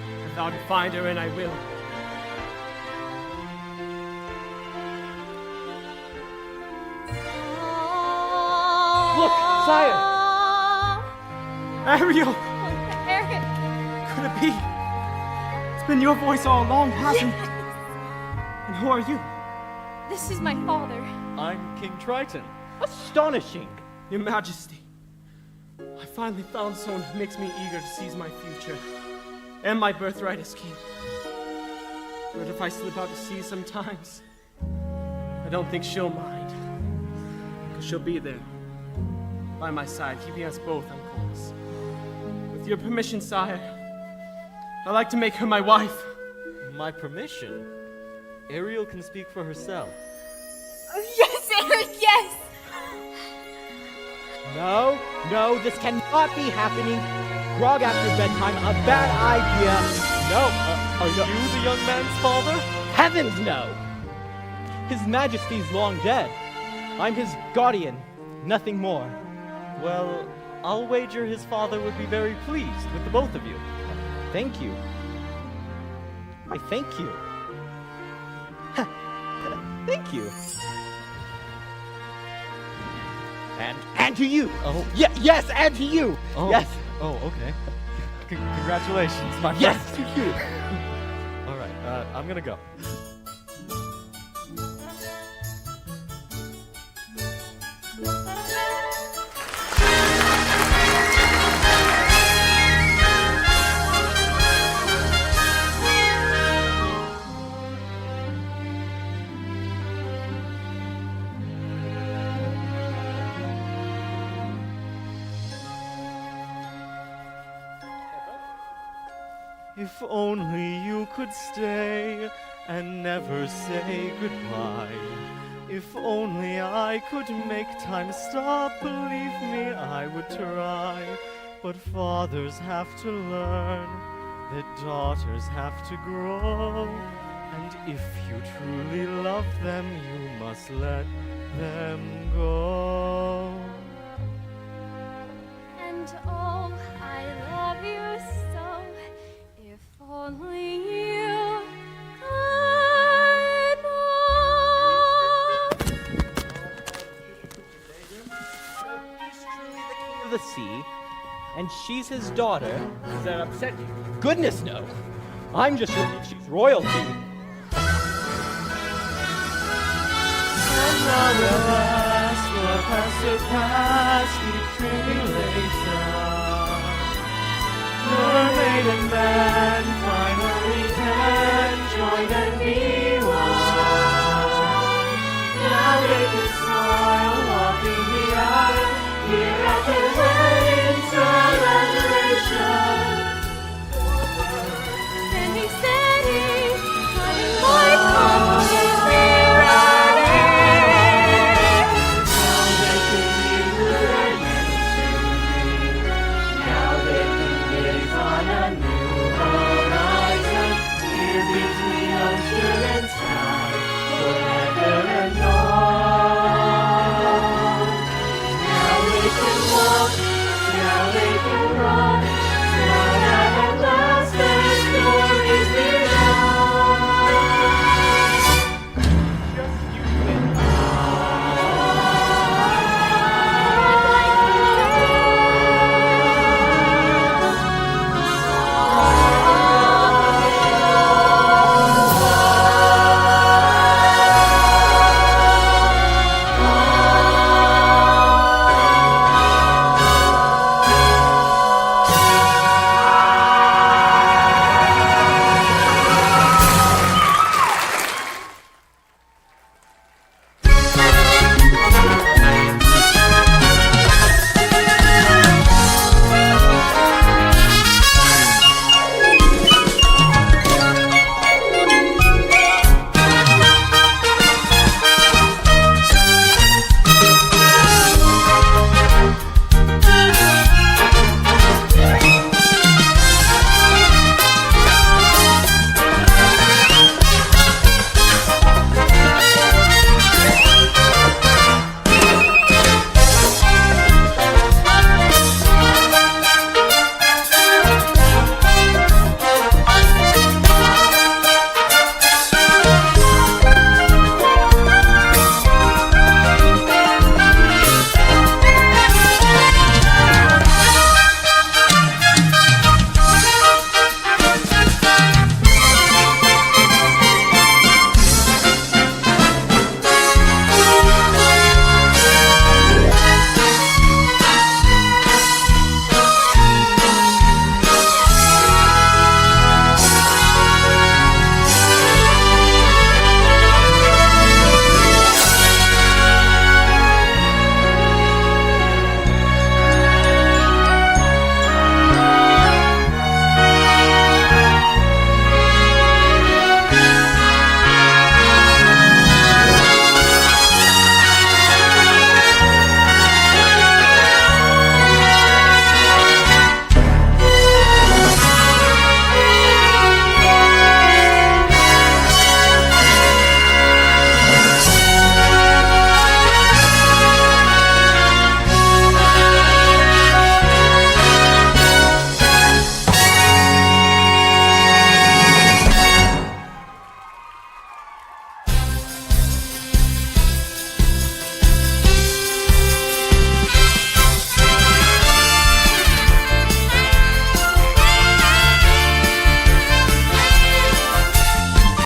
I vow to find her, and I will. Look, sire! Ariel! Eric! Could it be? It's been your voice all along, hasn't it? And who are you? This is my father. I'm King Triton. Astonishing! Your Majesty, I finally found someone who makes me eager to seize my future and my birthright as king. But if I slip out to sea sometimes, I don't think she'll mind. Because she'll be there, by my side, keeping us both on course. With your permission, sire, I'd like to make her my wife. My permission? Ariel can speak for herself. Yes, Eric, yes! No, this cannot be happening. Grog after bedtime, a bad idea. No. Are you the young man's father? Heavens, no! His Majesty's long dead. I'm his guardian, nothing more. Well, I'll wager his father would be very pleased with the both of you. Thank you. I thank you. Thank you. And to you. Oh. Yes, and to you. Oh. Yes. Oh, okay. Congratulations, my friend. Yes, to you. All right, I'm gonna go. If only you could stay and never say goodbye. If only I could make time stop, believe me, I would try. But fathers have to learn that daughters have to grow. And if you truly love them, you must let them go. And oh, I love you so. If only you could know. He's truly the king of the sea, and she's his daughter. Does that upset you? Goodness, no. I'm just relieved she's royalty. None of us will have surpassed each tribulation. Mermaid and man finally can